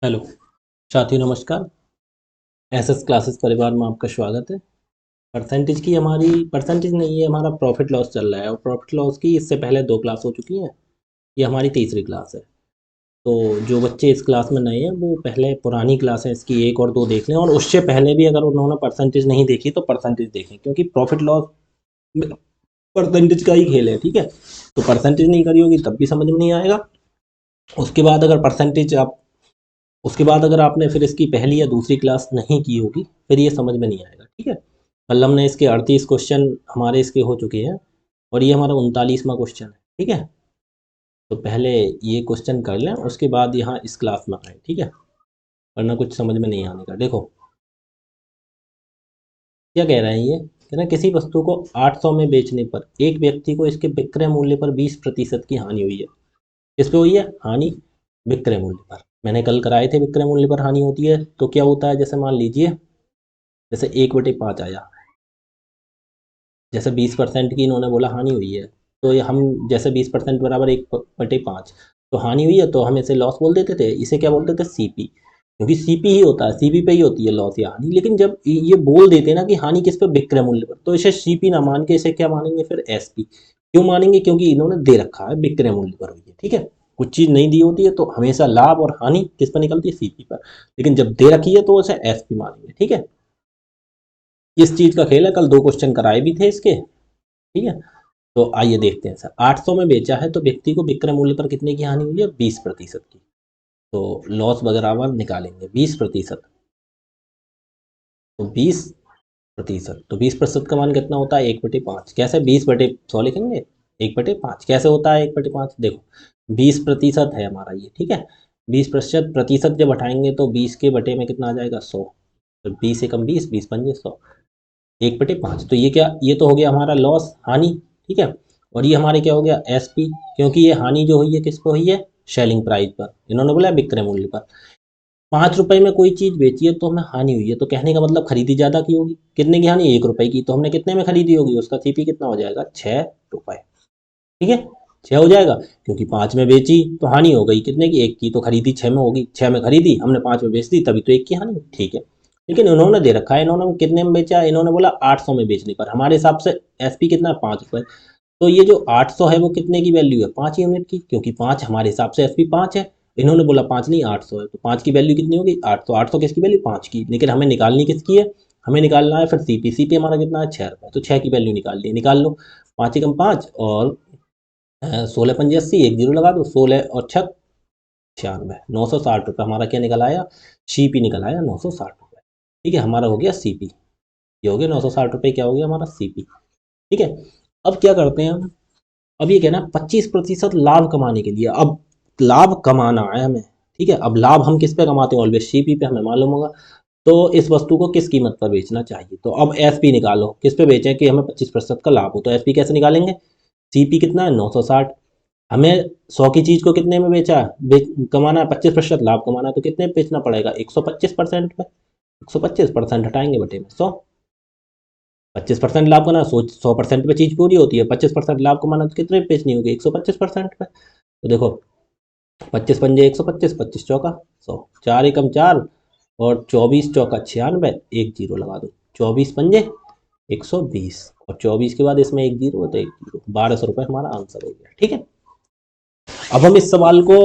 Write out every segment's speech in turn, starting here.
Hello साथियों, नमस्कार। SS classes परिवार में आपका स्वागत है। परसेंटेज की हमारी परसेंटेज नहीं है, हमारा प्रॉफिट लॉस चल रहा है और प्रॉफिट लॉस की इससे पहले 2 क्लास हो चुकी हैं। ये हमारी तीसरी क्लास है। तो जो बच्चे इस क्लास में नए हैं वो पहले पुरानी क्लास है इसकी 1 और 2 देख लें, और उससे पहले भी अगर उन्होंने परसेंटेज नहीं देखी तो परसेंटेज देखें, क्योंकि प्रॉफिट लॉस परसेंटेज का ही खेल है। ठीक है, तो परसेंटेज नहीं करी होगी तब भी समझ में नहीं आएगा। उसके बाद अगर परसेंटेज आप उसके बाद अगर आपने फिर इसकी पहली या दूसरी क्लास नहीं की होगी फिर ये समझ में नहीं आएगा। ठीक है, कल हमने इसके 38 क्वेश्चन हमारे इसके हो चुके हैं और ये हमारा 39वां क्वेश्चन है। ठीक है, तो पहले ये क्वेश्चन कर लें, उसके बाद यहाँ इस क्लास में आए। ठीक है, वरना कुछ समझ में नहीं आने का। देखो क्या कह रहे हैं, ये कह रहे हैं किसी वस्तु को 800 में बेचने पर एक व्यक्ति को इसके विक्रय मूल्य पर 20% की हानि हुई है। किस पे हुई है हानि? विक्रय मूल्य पर। मैंने कल कराए थे विक्रय मूल्य पर हानि होती है तो क्या होता है, जैसे मान लीजिए जैसे 1/5 आया, जैसे 20% की इन्होंने बोला हानि हुई है, तो ये हम जैसे 20% बराबर 1/5 तो हानि हुई है, तो हम इसे लॉस बोल देते थे। इसे क्या बोलते थे? सीपी, क्योंकि सीपी ही होता है, सीपी पे ही होती है लॉस या हानि। लेकिन जब ये बोल देते हैं ना कि हानि किस पे? विक्रय मूल्य पर, तो इसे सीपी ना मान के इसे क्या मानेंगे फिर? एसपी। क्यों मानेंगे? क्योंकि इन्होंने दे रखा है विक्रय मूल्य पर हुई है। ठीक है, कुछ चीज नहीं दी होती है तो हमेशा लाभ और हानि किस पर निकलती है? सीपी पर। लेकिन जब दे रखी है तो उसे एसपी मानेंगे। ठीक है, इस चीज का खेल है। कल 2 क्वेश्चन कराए भी थे इसके। ठीक है, तो आइए देखते हैं। सर 800 में बेचा है तो व्यक्ति को विक्रय मूल्य पर कितने की हानि हुई है? 20% की। तो लॉस बराबर निकालेंगे 20%। तो 20%, तो 20% का मान कितना होता है? 1/5। कैसे? 20/100 लिखेंगे। 1/5 कैसे होता है? 1/5 देखो 20% है हमारा ये। ठीक है, 20% प्रतिशत जब हटाएंगे तो 20 के बटे में कितना आ जाएगा? 100। तो 20 एकम 20, 20×5 100, 1/5। तो ये क्या? ये तो हो गया हमारा लॉस, हानि। ठीक है, और ये हमारे क्या हो गया? एसपी, क्योंकि ये हानि जो हुई है किस पे हुई है? सेलिंग प्राइस पर। इन्होंने बोला विक्रय मूल्य पर। 5 रुपए में कोई चीज बेची है तो हमें हानि हुई है, तो कहने का मतलब खरीदी ज्यादा की होगी। कितने की हानि? 1 रुपए की। तो हमने कितने में खरीदी होगी? उसका सीपी कितना हो जाएगा? 6 रुपए। ठीक है, 6 हो जाएगा, क्योंकि 5 में बेची तो हानि हो गई कितने की? 1 की। तो खरीदी 6 में होगी, 6 में खरीदी हमने, 5 में बेच दी, तभी तो 1 की हानि हुई। ठीक है, लेकिन उन्होंने दे रखा है, इन्होंने कितने में बेचा? इन्होंने बोला 800 में बेचने पर। हमारे हिसाब से एसपी कितना है? 5 रुपए। तो ये जो 800 है वो कितने की वैल्यू है? 5 यूनिट की, क्योंकि 5 हमारे हिसाब से एसपी 5 है। इन्होंने बोला 5 नहीं 800 है, तो 5 की वैल्यू कितनी होगी? 800। 800 किसकी वैल्यू? 5 की। लेकिन हमें निकालनी किसकी है? हमें निकालना है फिर सीपी। सीपी हमारा कितना है? 6 रुपये। तो 6 की वैल्यू निकाल ली, निकाल लो। 5 एकम 5 और 16×5 = 80, एक जीरो लगा दो। 16 और 6 96, 960 रुपये हमारा क्या निकल आया? सीपी निकल आया 960 रुपये। ठीक है, हमारा हो गया सीपी। ये हो गया 960 रुपये, क्या हो गया हमारा? सीपी। ठीक है, अब क्या करते हैं हम? अब ये कहना 25% लाभ कमाने के लिए, अब लाभ कमाना है हमें। ठीक है, अब लाभ हम किस पे कमाते हैं? ऑलवेज सीपी पे, हमें मालूम होगा। तो इस वस्तु को किस कीमत पर बेचना चाहिए? तो अब एसपी निकालो, किस पे बेचें कि हमें 25% का लाभ हो। तो एसपी कैसे निकालेंगे? सीपी कितना है? 960। हमें 100 की चीज को कितने में बेचा? कमाना है 25% लाभ कमाना है, तो कितने पे बेचना पड़ेगा? 125% पे। 125% हटाएंगे बटे में 100। 25% लाभ कमाना, 100% पे चीज पूरी होती है। 25% लाभ कमाना तो कितने पे बेचनी होगी? 125% पे। तो देखो 25×5 125, 25×4 100, 4 एकम 4 और 24×4 96, एक जीरो लगा दो। 24×5 120, और 24 के बाद इसमें एक जीरो, तो एक जीरो, 1200 रुपये हमारा आंसर हो गया। ठीक है, अब हम इस सवाल को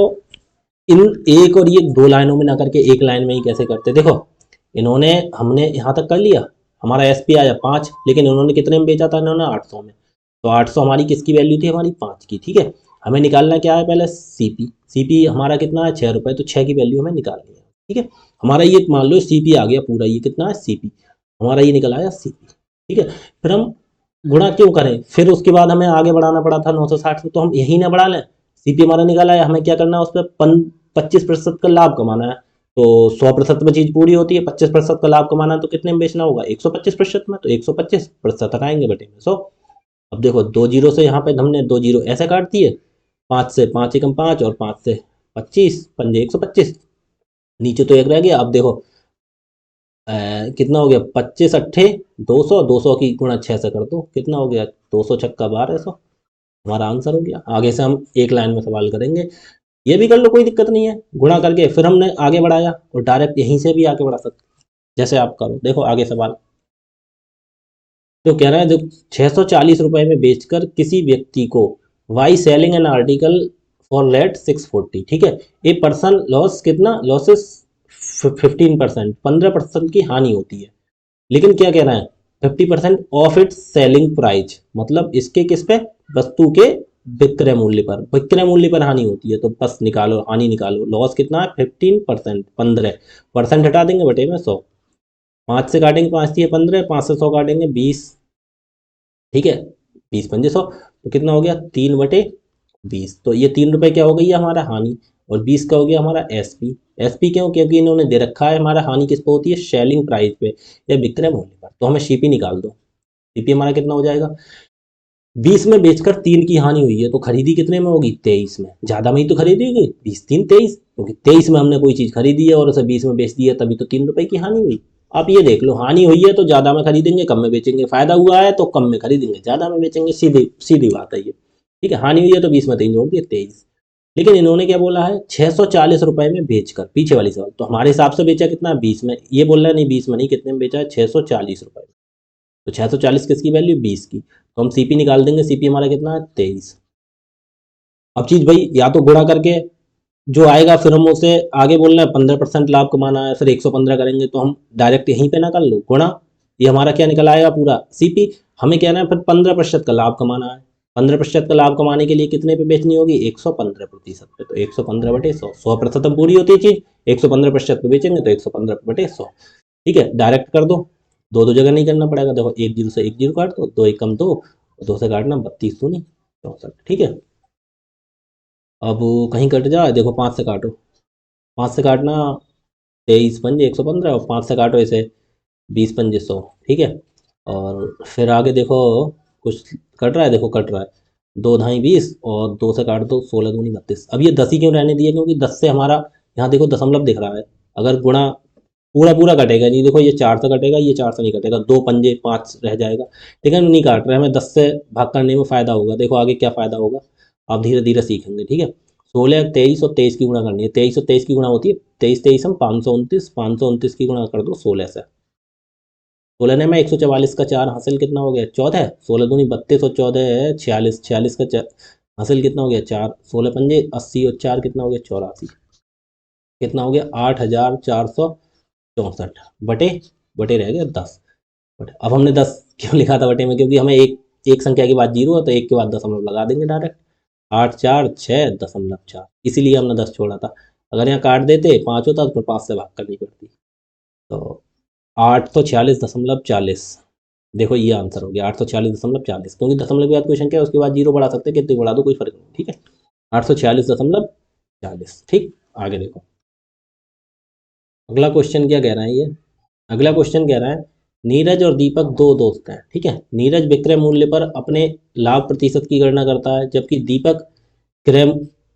इन एक और ये 2 लाइनों में ना करके एक लाइन में ही कैसे करते? देखो इन्होंने, हमने यहाँ तक कर लिया, हमारा एसपी आया 5, लेकिन इन्होंने कितने में बेचा था? इन्होंने 800 में। तो 800 हमारी किसकी वैल्यू थी? हमारी 5 की। ठीक है, हमें निकालना क्या है? पहले सीपी। सीपी हमारा कितना है? 6 रुपये। तो 6 की वैल्यू हमें निकालनी है। ठीक है, हमारा ये मान लो सीपी आ गया पूरा, ये कितना है? सीपी हमारा ये निकल आया सीपी। ठीक है, फिर हम गुणा क्यों करें? फिर उसके बाद हमें आगे बढ़ाना पड़ा था 960 से, तो हम यही ना बढ़ा लें। सीपी हमारा निकाला है, हमें क्या करना है? उस पर 25% का लाभ कमाना है। तो 100% में चीज पूरी होती है, 25% का लाभ कमाना है, तो कितने में बेचना होगा? 125% में। तो 125% हटाएंगे बटे में 100। अब देखो 2 जीरो से यहाँ पे हमने 2 जीरो ऐसे काट दिए। 5 से 5 एकम 5 और 5 से 25, पंजे 125, नीचे तो एक रह गया। अब देखो कितना हो गया? 25 अट्ठे 200, 200 की गुणा 6 से कर दो, कितना हो गया? 200 छक्का 1200, हमारा आंसर हो गया। आगे से हम एक लाइन में सवाल करेंगे। ये भी कर लो, कोई दिक्कत नहीं है। गुणा करके फिर हमने आगे बढ़ाया और डायरेक्ट यहीं से भी आगे बढ़ा सकते, जैसे आप करो। देखो आगे सवाल तो कह रहा है, जो 640 रुपए में बेचकर किसी व्यक्ति को by selling an article for rate 640, ठीक है। ए पर्सन लॉस कितना, लॉसेस 15%, 15% की हानि होती है। लेकिन क्या कह रहा है, 50% ऑफ इट्स सेलिंग प्राइस, मतलब इसके किस पे, वस्तु के विक्रय मूल्य पर, विक्रय मूल्य पर हानि होती है। तो बस निकालो, हानि निकालो। लॉस कितना है, 15%, 15% हटा देंगे बटे में 100, 5 से काटेंगे, 5 दिए 15, 5 से 100 काटेंगे 20, ठीक है। 20 पंजे 100, तो कितना हो गया, 3/20। तो ये 3 रुपए क्या हो गई है हमारा हानि, और 20 का हो गया हमारा एसपी। एसपी क्यों, क्योंकि इन्होंने दे रखा है हमारा हानि किस पे होती है, सेलिंग प्राइस पे या विक्रय मूल्य पर। तो हमें सीपी निकाल दो। सीपी हमारा कितना हो जाएगा, 20 में बेचकर 3 की हानि हुई है, तो खरीदी कितने में होगी, 23 में। ज्यादा में ही तो खरीदेगी, 20 3 23, क्योंकि 23 में हमने कोई चीज खरीदी है और उसे 20 में बेच दिया, तभी तो 3 रुपए की हानि हुई। आप ये देख लो, हानि हुई है तो ज्यादा में खरीदेंगे, कम में बेचेंगे। फायदा हुआ है तो कम में खरीदेंगे, ज्यादा में बेचेंगे। सीधी सीधी बात है ये, ठीक है। हानि हुई है तो 20 में 3 जोड़ दिए, 23। लेकिन इन्होंने क्या बोला है, 640 रुपए में बेचकर, पीछे वाली सवाल। तो हमारे हिसाब से बेचा कितना, 20 में। ये बोल रहा है नहीं 20 में नहीं, कितने में बेचा है, 640 रुपए। तो 640 किसकी वैल्यू, 20 की। तो हम सीपी निकाल देंगे, सीपी हमारा कितना है, 23। अब चीज भाई या तो गुणा करके जो आएगा, फिर हम उसे आगे बोलना है 15% लाभ कमाना है, फिर 115 करेंगे, तो हम डायरेक्ट यहीं पे ना कर लो गुणा। ये हमारा क्या निकल आएगा, पूरा सीपी। हमें कहना है फिर 15% का लाभ कमाना है। 15% का लाभ कमाने के लिए कितने पे बेचनी होगी, 115% पे। तो 115/100, 100% पूरी होती है चीज, 115% पे बेचेंगे तो 115/100, ठीक है। डायरेक्ट कर दो, दो दो जगह नहीं करना पड़ेगा। देखो 1 0 से 1 0 काट दो, 2 1 कम 2, 2 से काटना 32 दूनी 64, ठीक है। अब कहीं कट जाए, देखो 5 से काटो, 5 से काटना 23 पंजे 115, और 5 से काटो इसे 20 पंजे 100, ठीक है। और फिर आगे देखो कुछ कट रहा है, देखो कट रहा है, 2 ढाई 20, और 2 से काट दो 16 दूनी 32। अब ये 10 ही क्यों रहने दिए, क्योंकि 10 से हमारा यहाँ देखो दशमलव दिख रहा है। अगर गुणा पूरा पूरा कटेगा नहीं, देखो ये 4 से कटेगा, ये 4 से नहीं कटेगा, 2 पंजे 5 रह जाएगा। लेकिन हम नहीं काट रहे, हमें 10 से भाग करने में फायदा होगा। देखो आगे क्या फायदा होगा, आप धीरे धीरे सीखेंगे, ठीक है। 16 23 और 23 की गुणा करनी है, 23 और 23 की गुणा होती है 23 23 हम 529, 529 की गुणा कर दो 16 से। 16 ने मैं 144 का 4 हासिल कितना हो गया, 14। 16 दूनी 32 और 14 है 46, 46 का हासिल कितना हो गया 4, 16 पंजे 80 और 4 कितना हो गया 84, कितना हो गया 8464, बटे बटे रह गया 10। बटे, अब हमने 10 क्यों लिखा था बटे में, क्योंकि हमें एक एक संख्या के बाद जीरो है, तो एक के बाद दशमलव लगा देंगे डायरेक्ट। 8 4 6.4, इसीलिए हमने 10 छोड़ा था। अगर यहाँ काट देते 5 होता तो फिर 5 से भाग करनी पड़ती। तो 846.40, देखो ये आंसर हो गया 846.40, क्योंकि दशमलव के बाद क्वेश्चन क्या है, उसके बाद जीरो बढ़ा सकते हैं, कितने बढ़ा दो कोई फर्क नहीं, ठीक है। 846.40, ठीक। आगे देखो अगला क्वेश्चन क्या कह रहा है ये। अगला क्वेश्चन कह रहा है, नीरज और दीपक दो दोस्त हैं, ठीक है। नीरज विक्रय मूल्य पर अपने लाभ प्रतिशत की गणना करता है, जबकि दीपक क्रय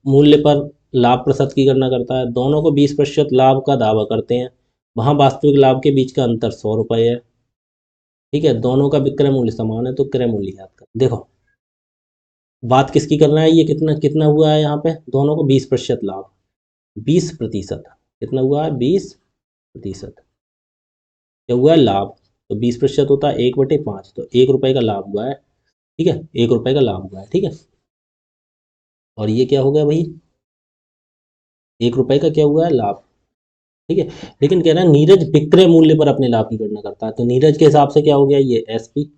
मूल्य पर लाभ प्रतिशत की गणना करता है। दोनों को 20% लाभ का दावा करते हैं। वहां वास्तविक लाभ के बीच का अंतर 100 रुपये है, ठीक है। दोनों का विक्रय मूल्य समान है, तो क्रय मूल्य याद कर। देखो बात किसकी करना है, ये कितना कितना हुआ है यहाँ पे, दोनों को 20% लाभ, 20%, कितना हुआ है 20%, क्या हुआ है लाभ। तो 20% होता है 1/5, तो 1 रुपए का लाभ हुआ है, ठीक है। 1 रुपए का लाभ हुआ है, ठीक है। और ये क्या हो गया भाई, 1 रुपए का क्या हुआ है लाभ, ठीक है। लेकिन कह रहा है नीरज विक्रय मूल्य पर अपने लाभ की गणना करता है, तो नीरज के हिसाब से क्या हो गया, ये एसपी,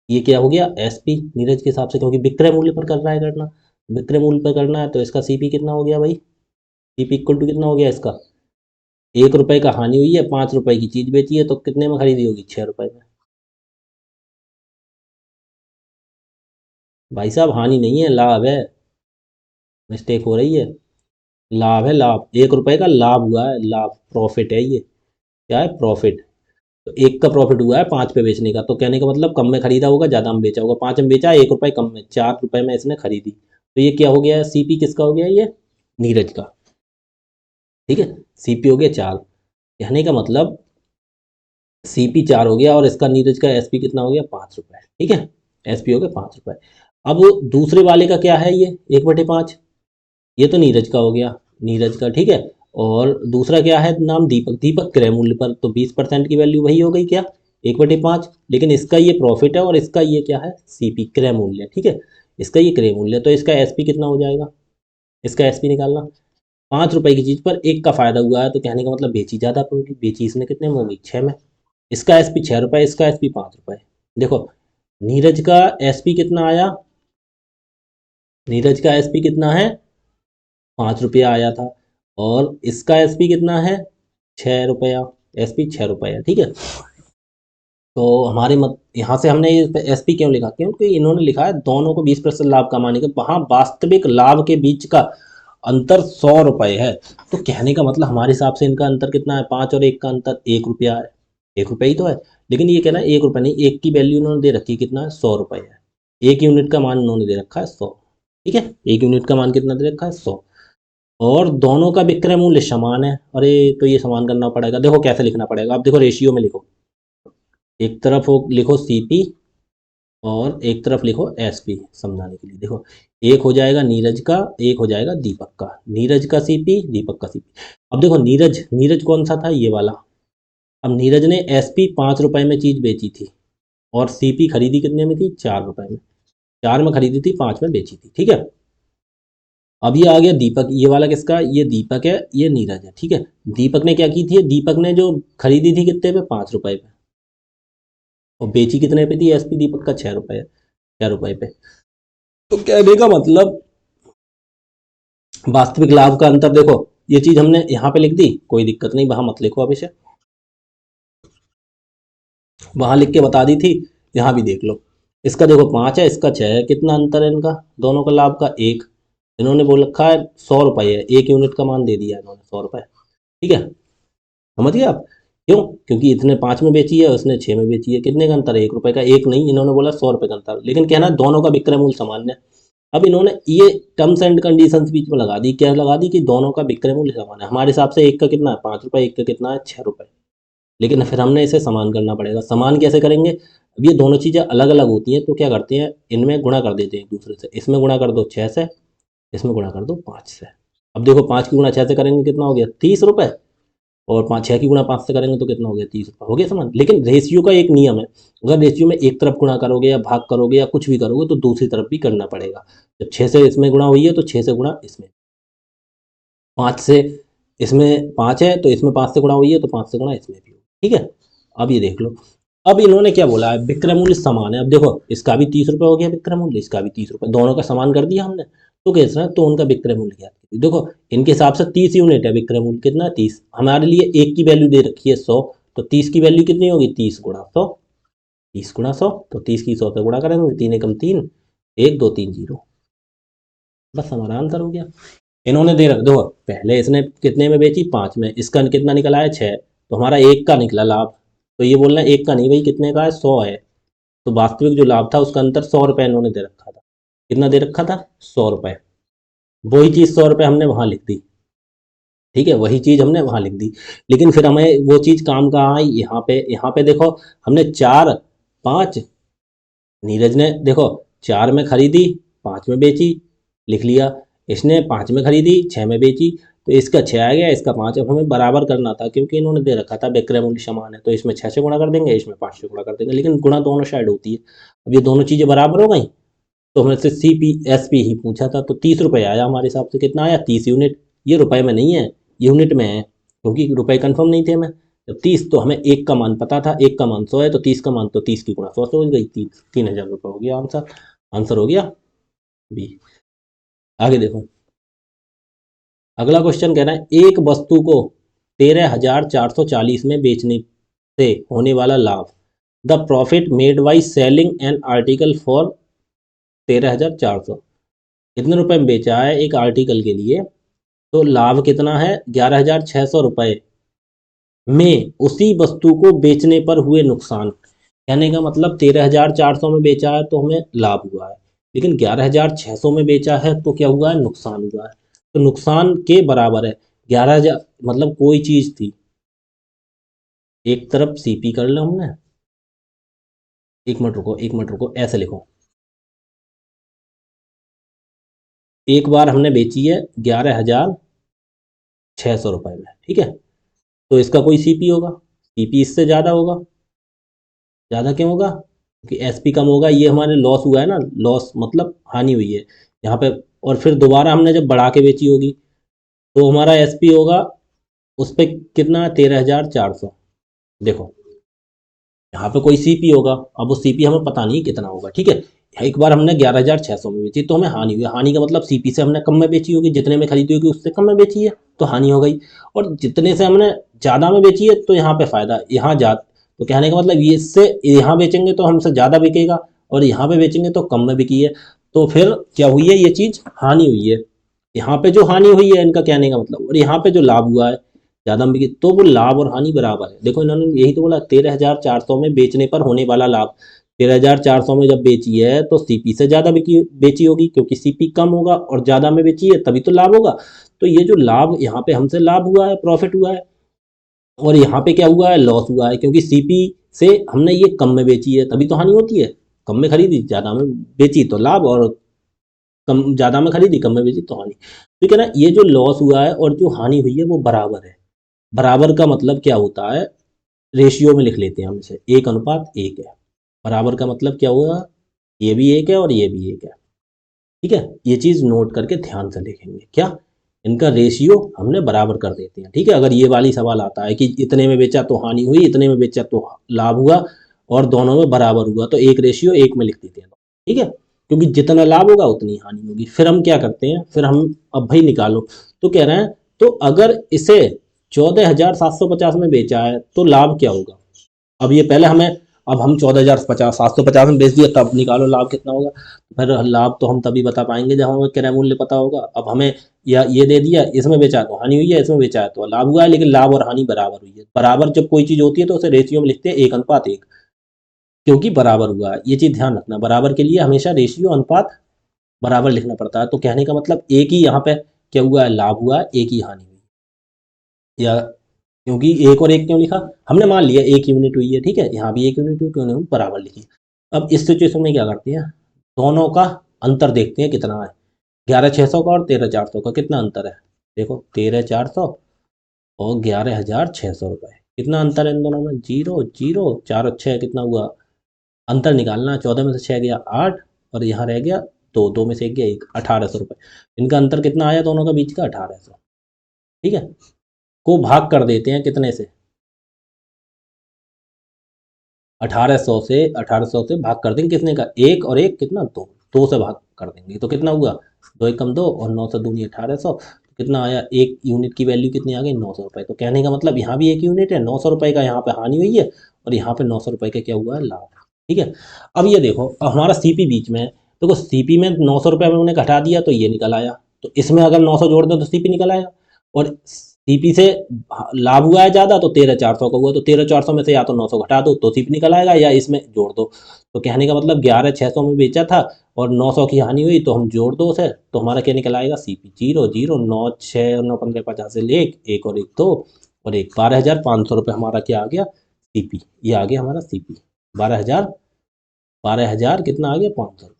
ये क्या हो गया एसपी नीरज के हिसाब से, क्योंकि विक्रय मूल्य पर कर रहा है गणना। विक्रय मूल्य पर करना है तो इसका सीपी कितना हो गया भाई, सीपी इक्वल टू कितना हो गया इसका, 1 रुपए का हानि हुई है, 5 रुपए की चीज बेची है, तो कितने में खरीदी होगी, 6 रुपए में। भाई साहब हानि नहीं है, लाभ है, मिस्टेक हो रही है। लाभ है, लाभ, 1 रुपए का लाभ हुआ है, लाभ, प्रॉफिट है ये, क्या है, प्रॉफिट। तो 1 का प्रॉफिट हुआ है 5 पे बेचने का, तो कहने का मतलब कम में खरीदा होगा, ज्यादा में बेचा होगा। 5 में बेचा, 1 रुपए कम में, 4 रुपए में इसने खरीदी, तो ये क्या हो गया, सीपी किसका हो गया, ये नीरज का, ठीक है। सीपी हो गया 4, कहने का मतलब सीपी 4 हो गया, और इसका नीरज का एसपी कितना हो गया, 5 रुपए, ठीक है। एसपी हो गया 5 रुपए। अब दूसरे वाले का क्या है, ये 1/5, ये तो नीरज का हो गया, नीरज का, ठीक है। और दूसरा क्या है नाम, दीपक, दीपक क्रय मूल्य पर, तो 20% की वैल्यू वही हो गई क्या, 1/5। लेकिन इसका ये प्रॉफिट है और इसका ये क्या है, सीपी क्रय मूल्य, ठीक है। इसका ये क्रय मूल्य, तो इसका एसपी कितना हो जाएगा, इसका एसपी निकालना। 5 रुपए की चीज पर 1 का फायदा हुआ है, तो कहने का मतलब बेची ज्यादा होगी, बेची इसने कितने में होगी, 6 में। इसका एसपी 6 रुपए, इसका एसपी 5 रुपए। देखो नीरज का एसपी कितना आया, नीरज का एसपी कितना है, 5 रुपया आया था। और इसका एसपी कितना है, 6 रुपया, एसपी 6 रुपया, ठीक है। तो हमारे मत यहाँ से हमने ये एसपी क्यों लिखा, क्योंकि इन्होंने लिखा है दोनों को 20% लाभ कमाने के, वहाँ वास्तविक लाभ के बीच का अंतर 100 रुपये है। तो कहने का मतलब हमारे हिसाब से इनका अंतर कितना है, 5 और 1 का अंतर 1 रुपया है, 1 रुपया ही तो है। लेकिन ये कह रहा है 1 रुपया नहीं, एक की वैल्यू इन्होंने दे रखी है कितना है, 100 रुपये है। एक यूनिट का मान इन्होंने दे रखा है 100, ठीक है। एक यूनिट का मान कितना दे रखा है, 100। और दोनों का विक्रय मूल्य समान है, अरे तो ये समान करना पड़ेगा। देखो कैसे लिखना पड़ेगा, अब देखो रेशियो में लिखो, एक तरफ लिखो सीपी और एक तरफ लिखो एसपी, समझाने के लिए। देखो एक हो जाएगा नीरज का, एक हो जाएगा दीपक का, नीरज का सीपी, दीपक का सीपी। अब देखो नीरज, नीरज कौन सा था, ये वाला। अब नीरज ने एसपी 5 रुपए में चीज बेची थी और सीपी खरीदी कितने में थी, 4 रुपए में। 4 में खरीदी थी, 5 में बेची थी, ठीक है। अब ये आ गया दीपक, ये वाला किसका, ये दीपक है, ये नीरज है, ठीक है। दीपक ने क्या की थी, दीपक ने जो खरीदी थी कितने पे, 5 रुपए पे, और बेची कितने पे थी, एसपी दीपक का 6 रुपए, 6 रुपए पे। तो कहने का मतलब वास्तविक लाभ का अंतर, देखो ये चीज हमने यहाँ पे लिख दी, कोई दिक्कत नहीं, वहां मत लिखो अब इसे, वहां लिख के बता दी थी, यहाँ भी देख लो। इसका देखो 5 है, इसका 6 है, कितना अंतर है इनका दोनों का लाभ का, 1। इन्होंने बोल रखा है 100 रुपये है, 1 यूनिट का मान दे दिया इन्होंने, 100 रुपये, ठीक है। समझ गए आप, क्यों, क्योंकि इतने 5 में बेची है, उसने 6 में बेची है, कितने का अंतर है, 1 रुपये का, एक नहीं, इन्होंने बोला 100 रुपये का अंतर, लेकिन कहना दोनों का विक्रय मूल्य समान है। अब इन्होंने ये टर्म्स एंड कंडीशंस बीच में लगा दी, क्या लगा दी, कि दोनों का विक्रय मूल्य समान है। हमारे हिसाब से एक का कितना है, 5 रुपये, एक का कितना है, 6 रुपये। लेकिन फिर हमने इसे समान करना पड़ेगा, समान कैसे करेंगे, अब ये दोनों चीज़ें अलग अलग होती हैं, तो क्या करते हैं, इनमें गुणा कर देते हैं एक दूसरे से। इसमें गुणा कर दो 6 से, इसमें गुणा कर दो 5 से। अब देखो 5 की गुणा 6 से करेंगे कितना हो गया, 30 रुपये। और 5 6 की गुणा 5 से करेंगे तो कितना हो गया, 30 रुपये, हो गया समान। लेकिन रेशियो का एक नियम है, अगर रेशियो में एक तरफ गुणा करोगे या भाग करोगे या कुछ भी करोगे तो दूसरी तरफ भी करना पड़ेगा। जब 6 से इसमें गुणा हुई है तो 6 से गुणा इसमें, 5 से इसमें 5 है तो इसमें 5 से गुणा हुई है तो 5 से गुणा इसमें भी, ठीक है। अब ये देख लो, अब इन्होंने क्या बोला है, विक्रय मूल्य समान है। अब देखो इसका भी 30 रुपये हो गया विक्रय मूल्य, इसका भी 30 रुपये, दोनों का समान कर दिया हमने। तो कैसा है, तो उनका विक्रय मूल्य क्या है, देखो इनके हिसाब से 30 यूनिट है, विक्रय मूल्य कितना है, 30। हमारे लिए एक की वैल्यू दे रखी है 100, तो 30 की वैल्यू कितनी होगी, 30 गुणा 100, 30 गुणा 100, तो 30 की 100 से गुणा करेंगे, 3 एकम 3, 1 2 3 0, बस हमारा आंसर हो गया। इन्होंने दे रख दो, पहले इसने कितने में बेची, 5 में, इसका कितना निकला है, 6, तो हमारा एक का निकला लाभ। तो ये बोलना है एक का नहीं भाई, कितने का है, 100 है। तो वास्तविक जो लाभ था उसका अंतर 100 रुपये इन्होंने दे रखा था, कितना दे रखा था, 100 रुपये। वही चीज़ 100 रुपये हमने वहां लिख दी, ठीक है, वही चीज़ हमने वहां लिख दी। लेकिन फिर हमें वो चीज़ काम कहाँ आई, यहाँ पे, यहाँ पे देखो हमने 4 5, नीरज ने देखो 4 में खरीदी, 5 में बेची, लिख लिया। इसने 5 में खरीदी, 6 में बेची, तो इसका 6 आ गया, इसका 5। अब हमें बराबर करना था, क्योंकि इन्होंने दे रखा था विक्रय मूल्य समान है, तो इसमें 6 से गुणा कर देंगे, इसमें 5 से गुणा कर देंगे, लेकिन गुणा दोनों साइड होती है। अब ये दोनों चीज़ें बराबर हो गई, तो हमने से सी पी एस पी ही पूछा था, तो 30 रुपये आया हमारे हिसाब से, कितना आया, 30 यूनिट। ये रुपए में नहीं है, यूनिट में है, क्योंकि रुपए कंफर्म नहीं थे हमें। जब 30, तो हमें एक का मान पता था, एक का मान 100 है, तो 30 का मान, तो 30 की गुणा 100 से हो गई, 3000 रुपये हो गया आंसर, आंसर हो गया बी। आगे देखो, अगला क्वेश्चन कह रहा है एक वस्तु को 13,440 में बेचने से होने वाला लाभ, the profit made by selling an article for 13,400, कितने रुपए में बेचा है एक आर्टिकल के लिए, तो लाभ कितना है, 11,600 रुपये में उसी वस्तु को बेचने पर हुए नुकसान। कहने का मतलब 13,400 में बेचा है तो हमें लाभ हुआ है, लेकिन 11,600 में बेचा है तो क्या हुआ है, नुकसान हुआ है। तो नुकसान के बराबर है 11,000, मतलब कोई चीज थी, एक तरफ सीपी कर लो हमने, एक मिनट रुको, एक मिनट रुको, ऐसे लिखो, एक बार हमने बेची है 11,600 रुपये में, ठीक है। तो इसका कोई सीपी होगा, सीपी इससे ज़्यादा होगा। ज़्यादा क्यों होगा? क्योंकि एसपी कम होगा, ये हमारे लॉस हुआ है ना, लॉस मतलब हानि हुई है यहाँ पे। और फिर दोबारा हमने जब बढ़ा के बेची होगी तो हमारा एसपी होगा उस पर कितना, 13,400। देखो यहाँ पे कोई सीपी होगा, अब वो सीपी हमें पता नहीं कितना होगा, ठीक है। एक बार हमने 11,600 में बेची तो हमें हानि हुई, हानि का मतलब सीपी से हमने कम में बेची होगी, जितने में खरीदी होगी उससे कम में बेची है तो हानि हो गई। और जितने से हमने ज़्यादा में बेची है तो यहाँ पे फायदा, यहाँ जा, तो कहने का मतलब ये इससे यहाँ बेचेंगे तो हमसे ज़्यादा बिकेगा और यहाँ पे बेचेंगे तो कम में बिकी है, तो फिर क्या हुई है, ये चीज़ हानि हुई है। यहाँ पे जो हानि हुई है इनका कहने का मतलब, और यहाँ पे जो लाभ हुआ है ज़्यादा में बिकी, तो वो लाभ और हानि बराबर है। देखो इन्होंने यही तो बोला, 13,400 में बेचने पर होने वाला लाभ। 13,400 में जब बेची है तो सीपी से ज़्यादा बेची होगी, क्योंकि सीपी कम होगा और ज़्यादा में बेची है तभी तो लाभ होगा। तो ये जो लाभ यहाँ पे हमसे लाभ हुआ है, प्रॉफिट हुआ है, और यहाँ पे क्या हुआ है, लॉस हुआ है, क्योंकि सीपी से हमने ये कम में बेची है तभी तो हानि होती है। कम में खरीदी ज़्यादा में बेची तो लाभ, और कम ज़्यादा में खरीदी कम में बेची तो हानि। ठीक है ना, ये जो लॉस हुआ है और जो हानि हुई है वो बराबर है। बराबर का मतलब क्या होता है, रेशियो में लिख लेते हैं हम इसे, 1:1 है। बराबर का मतलब क्या हुआ, ये भी एक है और ये भी एक है, ठीक है। ये चीज़ नोट करके ध्यान से लिखेंगे, क्या इनका रेशियो हमने बराबर कर देते हैं, ठीक है। अगर ये वाली सवाल आता है कि इतने में बेचा तो हानि हुई, इतने में बेचा तो लाभ हुआ, और दोनों में बराबर हुआ, तो एक रेशियो एक में लिख देते हैं, ठीक है। क्योंकि जितना लाभ होगा उतनी हानि होगी। फिर हम क्या करते हैं, फिर हम अब भाई निकालो, तो कह रहे हैं तो अगर इसे 14,750 में बेचा है तो लाभ क्या होगा। अब ये पहले हमें, अब हम 14,750 में बेच दिया, तब निकालो लाभ कितना होगा। फिर लाभ तो हम तभी बता पाएंगे जब हमें क्रय मूल्य पता होगा। अब हमें या ये दे दिया, इसमें बेचा तो हानि हुई है, इसमें बेचा है तो लाभ हुआ है, लेकिन लाभ और हानि बराबर हुई है। बराबर जब कोई चीज़ होती है तो उसे रेशियो में लिखते हैं 1:1, क्योंकि बराबर हुआ है। ये चीज़ ध्यान रखना, बराबर के लिए हमेशा रेशियो अनुपात बराबर लिखना पड़ता है। तो कहने का मतलब एक ही यहाँ पे क्या हुआ है, लाभ हुआ है, एक ही हानि हुई, या क्योंकि एक और एक क्यों लिखा, हमने मान लिया एक यूनिट हुई है, ठीक है, यहाँ भी एक यूनिट हुई, क्यों नहीं बराबर लिखी। अब इस सिचुएशन में क्या करते हैं, दोनों का अंतर देखते हैं कितना है। 11,600 का और 13,400 का कितना अंतर है, देखो 13,400 और 11,600 रुपये, कितना अंतर है इन दोनों में, 0 0, 4 और 6 कितना हुआ, अंतर निकालना, 14 में से 6 गया 8, और यहाँ रह गया 2, 2 में से 1 गया 1, 1,800 रुपये। इनका अंतर कितना आया दोनों का बीच का, 1,800, ठीक है। को भाग कर देते हैं कितने से, 1,800 से भाग कर देंगे कितने का, एक और एक कितना, 2, 2 से भाग कर देंगे तो कितना हुआ, 2 एकम 2 और 9 से दूनी 1,800, कितना आया, एक यूनिट की वैल्यू कितनी आ गई, 900 रुपये। तो कहने का मतलब यहाँ भी एक यूनिट है, 900 रुपये का यहाँ पे हानि हुई है, और यहाँ पे 900 रुपये का क्या हुआ है, लाभ, ठीक है। अब ये देखो, अब हमारा सीपी बीच में है, देखो सीपी में 900 रुपये में उन्हें घटा दिया तो ये निकल आया, तो इसमें अगर 900 जोड़ दो तो सीपी निकल आएगा, और सीपी से लाभ हुआ है ज़्यादा तो 13,400 का हुआ, तो 13,400 में से या तो 900 घटा दो तो सीपी निकल आएगा, या इसमें जोड़ दो। तो कहने का मतलब 11,600 में बेचा था और 900 की हानि हुई, तो हम जोड़ दो उसे, तो हमारा क्या निकल आएगा, सीपी 0 0 9 6 और 9 15 50 से ले एक और एक 2 और एक, 12,500 रुपये हमारा क्या आ गया, सीपी। ये आ गया हमारा सीपी 12,000, 12,000 कितना आ गया, 500 रुपये।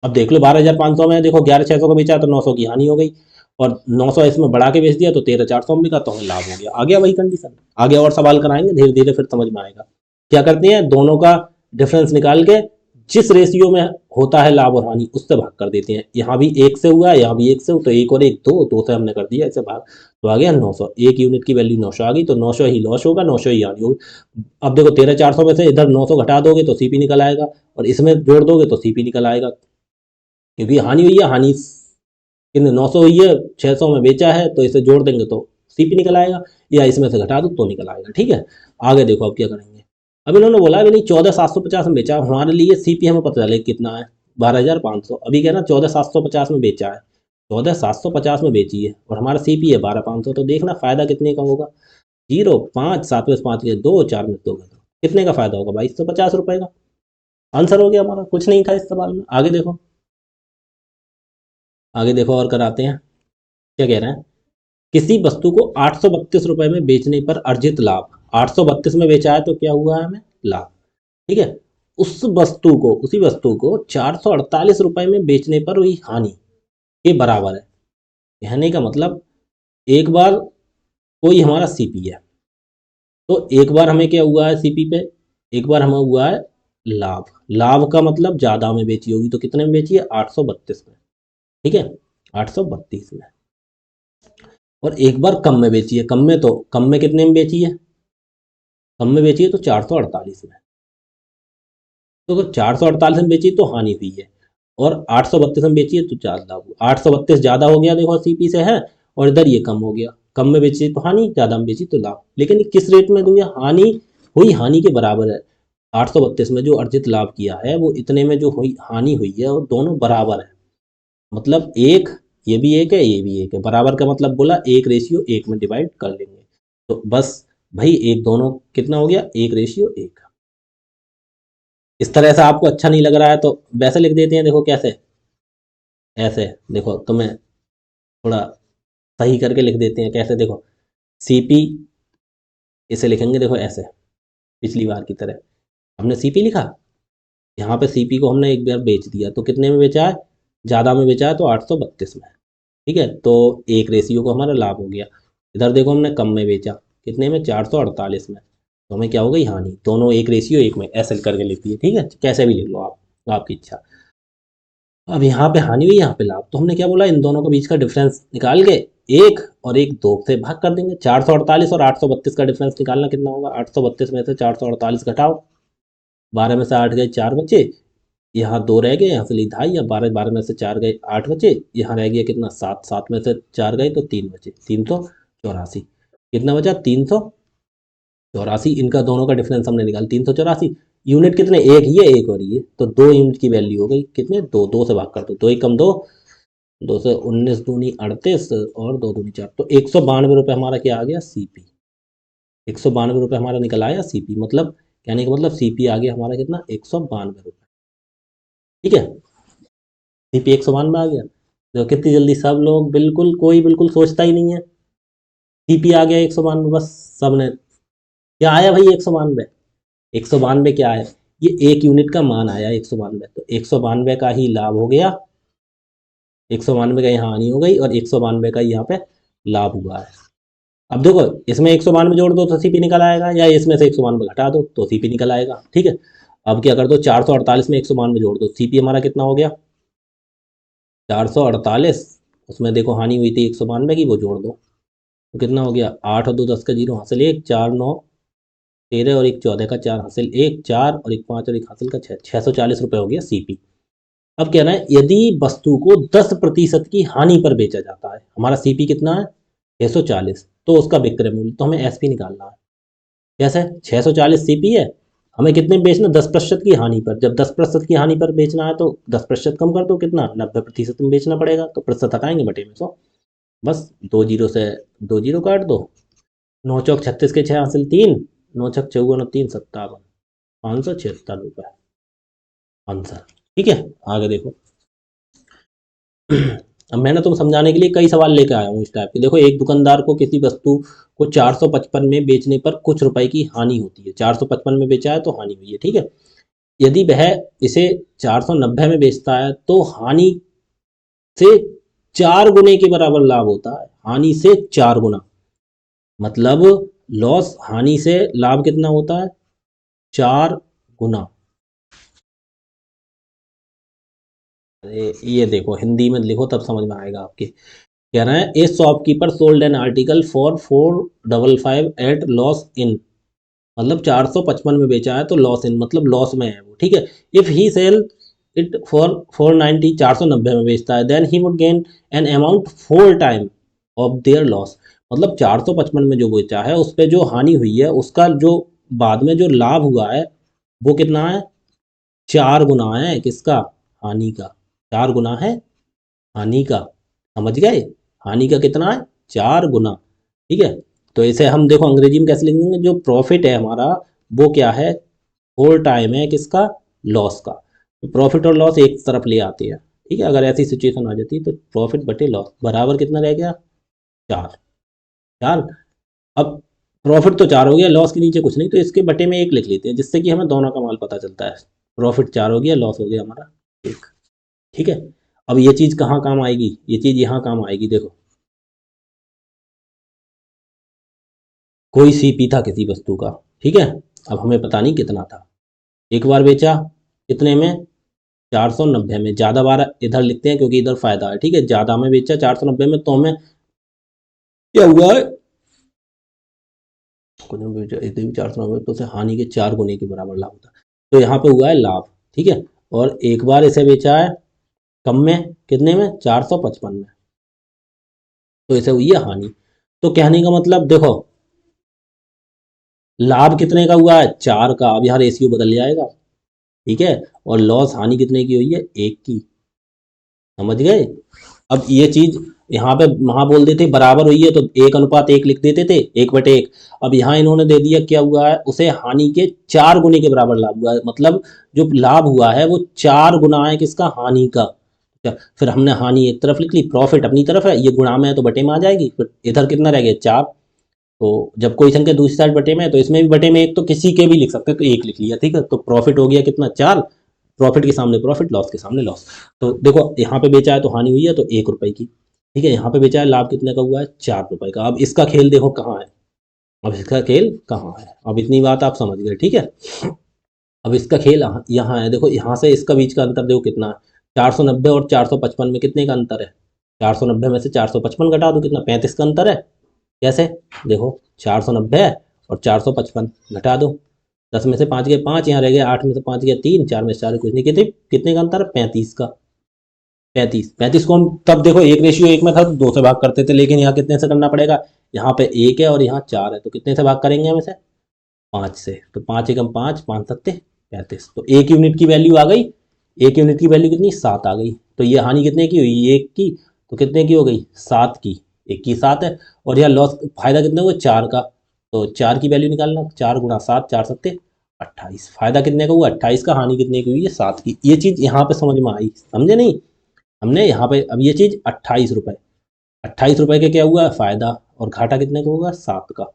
अब देख लो 12,500 में देखो 11,600 का बेचा तो 900 की हानि हो गई, और 900 इसमें बढ़ा के बेच दिया तो 13,400 में बिका तो हमें लाभ हो गया। आ गया वही कंडीशन, आगे और सवाल कराएंगे धीरे धीरे फिर समझ में आएगा। क्या करते हैं, दोनों का डिफरेंस निकाल के जिस रेशियो में होता है लाभ और हानि उससे भाग कर देते हैं। यहाँ भी एक से हुआ, यहाँ भी एक से, तो एक और एक 2, 2 से हमने कर दिया इसे भाग, तो आ गया 900। एक यूनिट की वैल्यू 900 आ गई, तो 900 ही लॉस होगा, 900 ही हानि होगी। अब देखो 13,400 में से इधर 900 घटा दोगे तो सीपी निकल आएगा, और इसमें जोड़ दोगे तो सीपी निकल आएगा, क्योंकि हानि हुई है, हानि कितने 900 हुई है, 600 में बेचा है, तो इसे जोड़ देंगे तो सीपी निकल आएगा, या इसमें से घटा दो तो निकल आएगा, ठीक है। आगे देखो अब क्या करेंगे। अब इन्होंने बोला अभी नहीं 14,750 में बेचा, हमारे लिए सीपी हमें पता चले कितना है, 12,500। अभी क्या ना 14,750 में बेचा है, 14,750 में बेची है, और हमारा सीपी है 12,500, तो देखना फायदा कितने का होगा, 0 5 7 में 5 गए 2, 4 में 2 गए, कितने का फायदा होगा, 2,250 रुपये का। आंसर हो गया हमारा, कुछ नहीं था इस सवाल में। आगे देखो, आगे देखो और कराते हैं, क्या कह रहे हैं, किसी वस्तु को 832 रुपए में बेचने पर अर्जित लाभ, 832 में बेचा है तो क्या हुआ है हमें, लाभ, ठीक है। उसी वस्तु को 448 रुपए में बेचने पर हुई हानि, के बराबर है। कहने का मतलब एक बार कोई हमारा सीपी है, तो एक बार हमें क्या हुआ है सीपी पे, एक बार हमें हुआ है लाभ। लाभ का मतलब ज़्यादा हमें बेची होगी, तो कितने में बेची है? 832 में। ठीक है, 832 में। और एक बार कम में बेची है, कम में, तो कम में कितने में बेची है? कम में बेची है तो 448 में। तो अगर 448 में बेची तो हानि हुई है, और 832 में बेची है तो ज़्यादा हुआ। 832 ज़्यादा हो गया देखो सीपी से है, और इधर ये कम हो गया। कम में बेची तो हानि, ज़्यादा में बेची तो लाभ। लेकिन ये किस रेट में दूंगा? हानि हुई हानि के बराबर है। 832 में जो अर्जित लाभ किया है वो इतने में जो हुई हानि हुई है वो दोनों बराबर है। मतलब एक, ये भी एक है, ये भी एक है। बराबर का मतलब बोला 1:1 में डिवाइड कर लेंगे। तो बस भाई एक दोनों कितना हो गया? 1:1। इस तरह से आपको अच्छा नहीं लग रहा है तो वैसे लिख देते हैं, देखो कैसे, ऐसे देखो, तो मैं थोड़ा सही करके लिख देते हैं। कैसे? देखो, सीपी, इसे लिखेंगे देखो ऐसे, पिछली बार की तरह हमने सीपी लिखा, यहाँ पे सीपी को हमने एक बार बेच दिया, तो कितने में बेचा है? ज़्यादा में बेचा है, तो 832 में। ठीक है, तो एक रेशियो को हमारा लाभ हो गया। इधर देखो हमने कम में बेचा, कितने में? 448 में, तो हमें क्या हो गई? हानि। दोनों 1:1 में, ऐसे करके लिख दिए। ठीक है, कैसे भी लिख लो आप, आपकी इच्छा। अब यहाँ पे हानि हुई, यहाँ पे लाभ, तो हमने क्या बोला? इन दोनों के बीच का डिफरेंस निकाल के एक और एक दो से भाग कर देंगे। 448 और 832 का डिफरेंस निकालना कितना होगा? 832 में से 448 घटाओ, 12 में से 8 गए 4 बचे, यहाँ 2 रह गए, यहाँ से ली 2.5, या 12, 12 में से 4 गए 8 बचे, यहाँ रह गया कितना? 7, 7 में से 4 गए तो 3 बचे, 384। कितना बचा? 384। इनका दोनों का डिफरेंस हमने निकाला 384। यूनिट कितने? एक ये, एक और ये, तो 2 यूनिट की वैल्यू हो गई कितने? 2, 2 से भाग कर दो, 2 एकम 2, 2 से 19 दूनी 38, और 2 दूनी 4, तो 192 रुपये हमारा क्या आ गया? सीपी। 192 रुपये हमारा निकल आया सीपी। मतलब कहने का मतलब सीपी आ गया हमारा कितना? 192 रुपये। ठीक है, सीपी 192 आ गया। तो कितनी जल्दी सब लोग, बिल्कुल कोई बिल्कुल सोचता ही नहीं है, सीपी आ गया 192, बस सबने। क्या आया भाई? 192। 192 क्या है? ये एक यूनिट का मान आया 192, तो 192 का ही लाभ हो गया, 192 का यहाँ हानि हो गई, और 192 का यहाँ पे लाभ हुआ है। अब देखो, इसमें 192 जोड़ दो तो सीपी निकल आएगा, या इसमें से 192 घटा दो तो सीपी निकल आएगा। ठीक है, अब क्या कर दो? 448 में 192 जोड़ दो, सीपी हमारा कितना हो गया? 448। उसमें देखो हानि हुई थी 192 की, वो जोड़ दो तो कितना हो गया? 8 और 2 10 का 0 हासिल 1, 4 9 13, और 1 14 का 4 हासिल 1, 4 और 1 5 और 1 हासिल का 6, 640 रुपये हो गया सीपी। अब कहना है यदि वस्तु को 10% की हानि पर बेचा जाता है, हमारा सीपी कितना है? 640, तो उसका विक्रय मूल्य, तो हमें एसपी निकालना है। कैसे? 640 सीपी है, हमें कितने में बेचना? 10% की हानि पर। जब 10% की हानि पर बेचना है तो 10% कम कर दो, कितना? 90% में बेचना पड़ेगा, तो प्रतिशत हटाएंगे, बटे में 100। बस 2 जीरो से 2 जीरो काट दो, 9 चौक 36 के 6 हासिल 3, 9 छक 54 और 3 57, 576 रुपये आंसर। ठीक है, आगे देखो। अब मैंने तुम समझाने के लिए कई सवाल लेकर आया हूँ इस टाइप के। देखो, एक दुकानदार को किसी वस्तु को 455 में बेचने पर कुछ रुपए की हानि होती है। 455 में बेचा है तो हानि हुई है। ठीक है, यदि वह इसे 490 में बेचता है तो हानि से 4 गुने के बराबर लाभ होता है। हानि से 4 गुना, मतलब लॉस, हानि से लाभ कितना होता है? 4 गुना। अरे ये देखो, हिंदी में लिखो तब समझ में आएगा आपके। कह रहा है a shopkeeper sold an article for 455 at loss in, मतलब 455 में बेचा है तो लॉस इन, मतलब लॉस में है वो। ठीक है, if he sell it for 490, 490 में बेचता है, then he would gain an amount 4 time of their loss. मतलब 455 में जो बेचा है उस पर जो हानि हुई है उसका जो बाद में जो लाभ हुआ है वो कितना है? 4 गुना है। किसका? हानि का। 4 गुना है हानि का, समझ गए? हानि का कितना है? 4 गुना। ठीक है, तो इसे हम देखो अंग्रेजी में कैसे लिख देंगे? जो प्रॉफिट है हमारा वो क्या है? 4 टाइम है किसका? लॉस का। प्रॉफिट और लॉस एक तरफ ले आते हैं। ठीक है, अगर ऐसी सिचुएशन आ जाती है तो प्रॉफिट बटे लॉस बराबर कितना रह गया? 4। 4। अब प्रॉफिट तो 4 हो गया, लॉस के नीचे कुछ नहीं, तो इसके बटे में 1 लिख लेते हैं, जिससे कि हमें दोनों का माल पता चलता है। प्रॉफिट 4 हो गया, लॉस हो गया हमारा 1। ठीक है, अब ये चीज़ कहाँ काम आएगी, ये चीज़ यहाँ काम आएगी। देखो कोई सीपी था किसी वस्तु का, ठीक है, अब हमें पता नहीं कितना था, एक बार बेचा कितने में, 490 में, ज़्यादा बार इधर लिखते हैं क्योंकि इधर फायदा है, ठीक है, ज़्यादा में बेचा 490 में, तो हमें क्या हुआ है, कुछ भी बेचा इतने भी 490, तो उसे हानि के 4 गुने के बराबर लाभ होता है, तो यहाँ पे हुआ है लाभ, ठीक है। और एक बार इसे बेचा है कम में, कितने में, 455 में, तो इसे हुई है हानि। तो कहने का मतलब देखो लाभ कितने का हुआ है, 4 का, अब यहाँ रेशियो बदल जाएगा, ठीक है, और लॉस हानि कितने की हुई है, 1 की, समझ गए। अब ये चीज यहाँ पे वहां बोल देते बराबर हुई है तो 1:1 लिख देते थे, 1/1। अब यहाँ इन्होंने दे दिया क्या हुआ है, उसे हानि के 4 गुने के बराबर लाभ हुआ है, मतलब जो लाभ हुआ है वो 4 गुना है किसका, हानि का। फिर हमने हानि एक तरफ लिख ली, प्रॉफिट अपनी तरफ है, ये गुणा में है तो बटे में आ जाएगी, फिर इधर कितना रह गया, 4। तो जब कोई संख्या दूसरी साइड बटे में है तो इसमें भी बटे में एक, तो किसी के भी लिख सकते हैं, तो एक लिख लिया, ठीक है, तो प्रॉफिट हो गया कितना, 4, प्रॉफिट के सामने प्रॉफिट, लॉस के सामने लॉस। तो देखो यहाँ पे बेचा है तो हानि हुई है तो 1 रुपए की, ठीक है, यहाँ पे बेचा है लाभ कितने का हुआ है, 4 रुपए का। अब इसका खेल देखो कहाँ है, अब इसका खेल कहाँ है, अब इतनी बात आप समझ गए, ठीक है। अब इसका खेल यहाँ है, देखो यहाँ से इसका बीच का अंतर देखो कितना है, 490 और 455 में कितने का अंतर है, 490 में से 455 घटा दो, कितना, 35 का अंतर है। कैसे, देखो 490 है और 455 घटा दो, 10 में से 5 गए 5, यहाँ रह गया 8 में से 5 गया 3, 4 में से 4 कुछ नहीं, कितने कितने का अंतर है, 35 का। 35 को हम तब देखो 1:1 में था तो 2 से भाग करते थे, लेकिन यहाँ कितने से करना पड़ेगा, यहाँ पे 1 है और यहाँ 4 है, तो कितने से भाग करेंगे हम इसे, 5 से, तो 5 एकम 5, 5 सत्ते 35, तो 1 यूनिट की वैल्यू आ गई, 1 यूनिट की वैल्यू कितनी, 7 आ गई। तो ये हानि कितने की हुई, 1 की, तो कितने की हो गई, 7 की, 1 की 7 है, और यह लॉस फायदा कितने हुआ, 4 का, तो 4 की वैल्यू निकालना, 4 गुणा 7, 4 सत्ते 28, फायदा कितने का हुआ, 28 का, हानि कितने की हुई है, 7 की। ये चीज़ यहाँ पे समझ में आई, समझे नहीं, हमने यहाँ पे अब ये चीज़ 28 रुपये, 28 रुपये का क्या हुआ फायदा, और घाटा कितने का होगा, 7 का,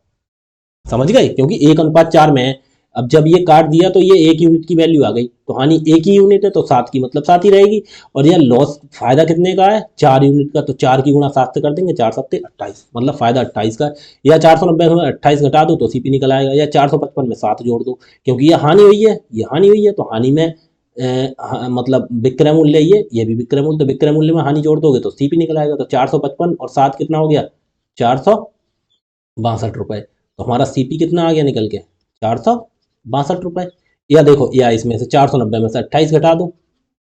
समझ गए, क्योंकि 1:4 में है। अब जब ये काट दिया तो ये 1 यूनिट की वैल्यू आ गई, तो हानि 1 ही यूनिट है तो 7 की, मतलब 7 ही रहेगी, और यह लॉस फायदा कितने का है, 4 यूनिट का, तो 4 की गुणा 7 से कर देंगे, 4 सत्ते 28, मतलब फायदा 28 का। या 490 में 28 घटा दो तो सीपी निकल आएगा, या 455 में 7 जोड़ दो, क्योंकि ये हानि हुई है, ये हानि हुई है, तो हानि में मतलब विक्रय मूल्य, ये भी विक्रय मूल्य, तो विक्रय मूल्य में हानि जोड़ दोगे तो सीपी निकल आएगा, तो 455 और 7 कितना हो गया, 462 रुपये, तो हमारा सीपी कितना आ गया निकल के, 462 रुपये। या देखो, या इसमें से 490 में से 28 घटा दो,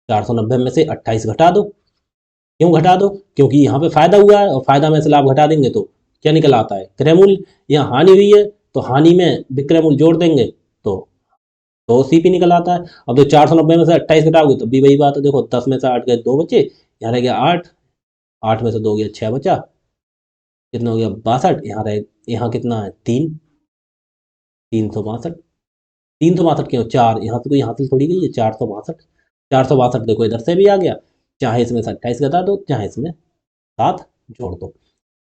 490 में से 28 घटा दो, क्यों घटा दो, क्योंकि यहाँ पे फायदा हुआ है, और फायदा में से लाभ घटा देंगे तो क्या निकल आता है, क्रय मूल्य। यहाँ हानि हुई है तो हानि में विक्रय मूल्य जोड़ देंगे तो सीपी निकल आता है। अब तो 490 में से 28 घटाओगे तो भी वही बात है, देखो 10 में से 8 गए 2 बचे, यहाँ रह गया 8, 8 में से 2 गया 6 बचा, कितना हो गया 62, यहाँ कितना है 3, 362, 362 क्यों, 4, यहाँ से कोई हासिल थोड़ी गई है, 462, 462 देखो इधर से भी आ गया, चाहे इसमें से 28 घटा दो, चाहे इसमें 7 जोड़ दो,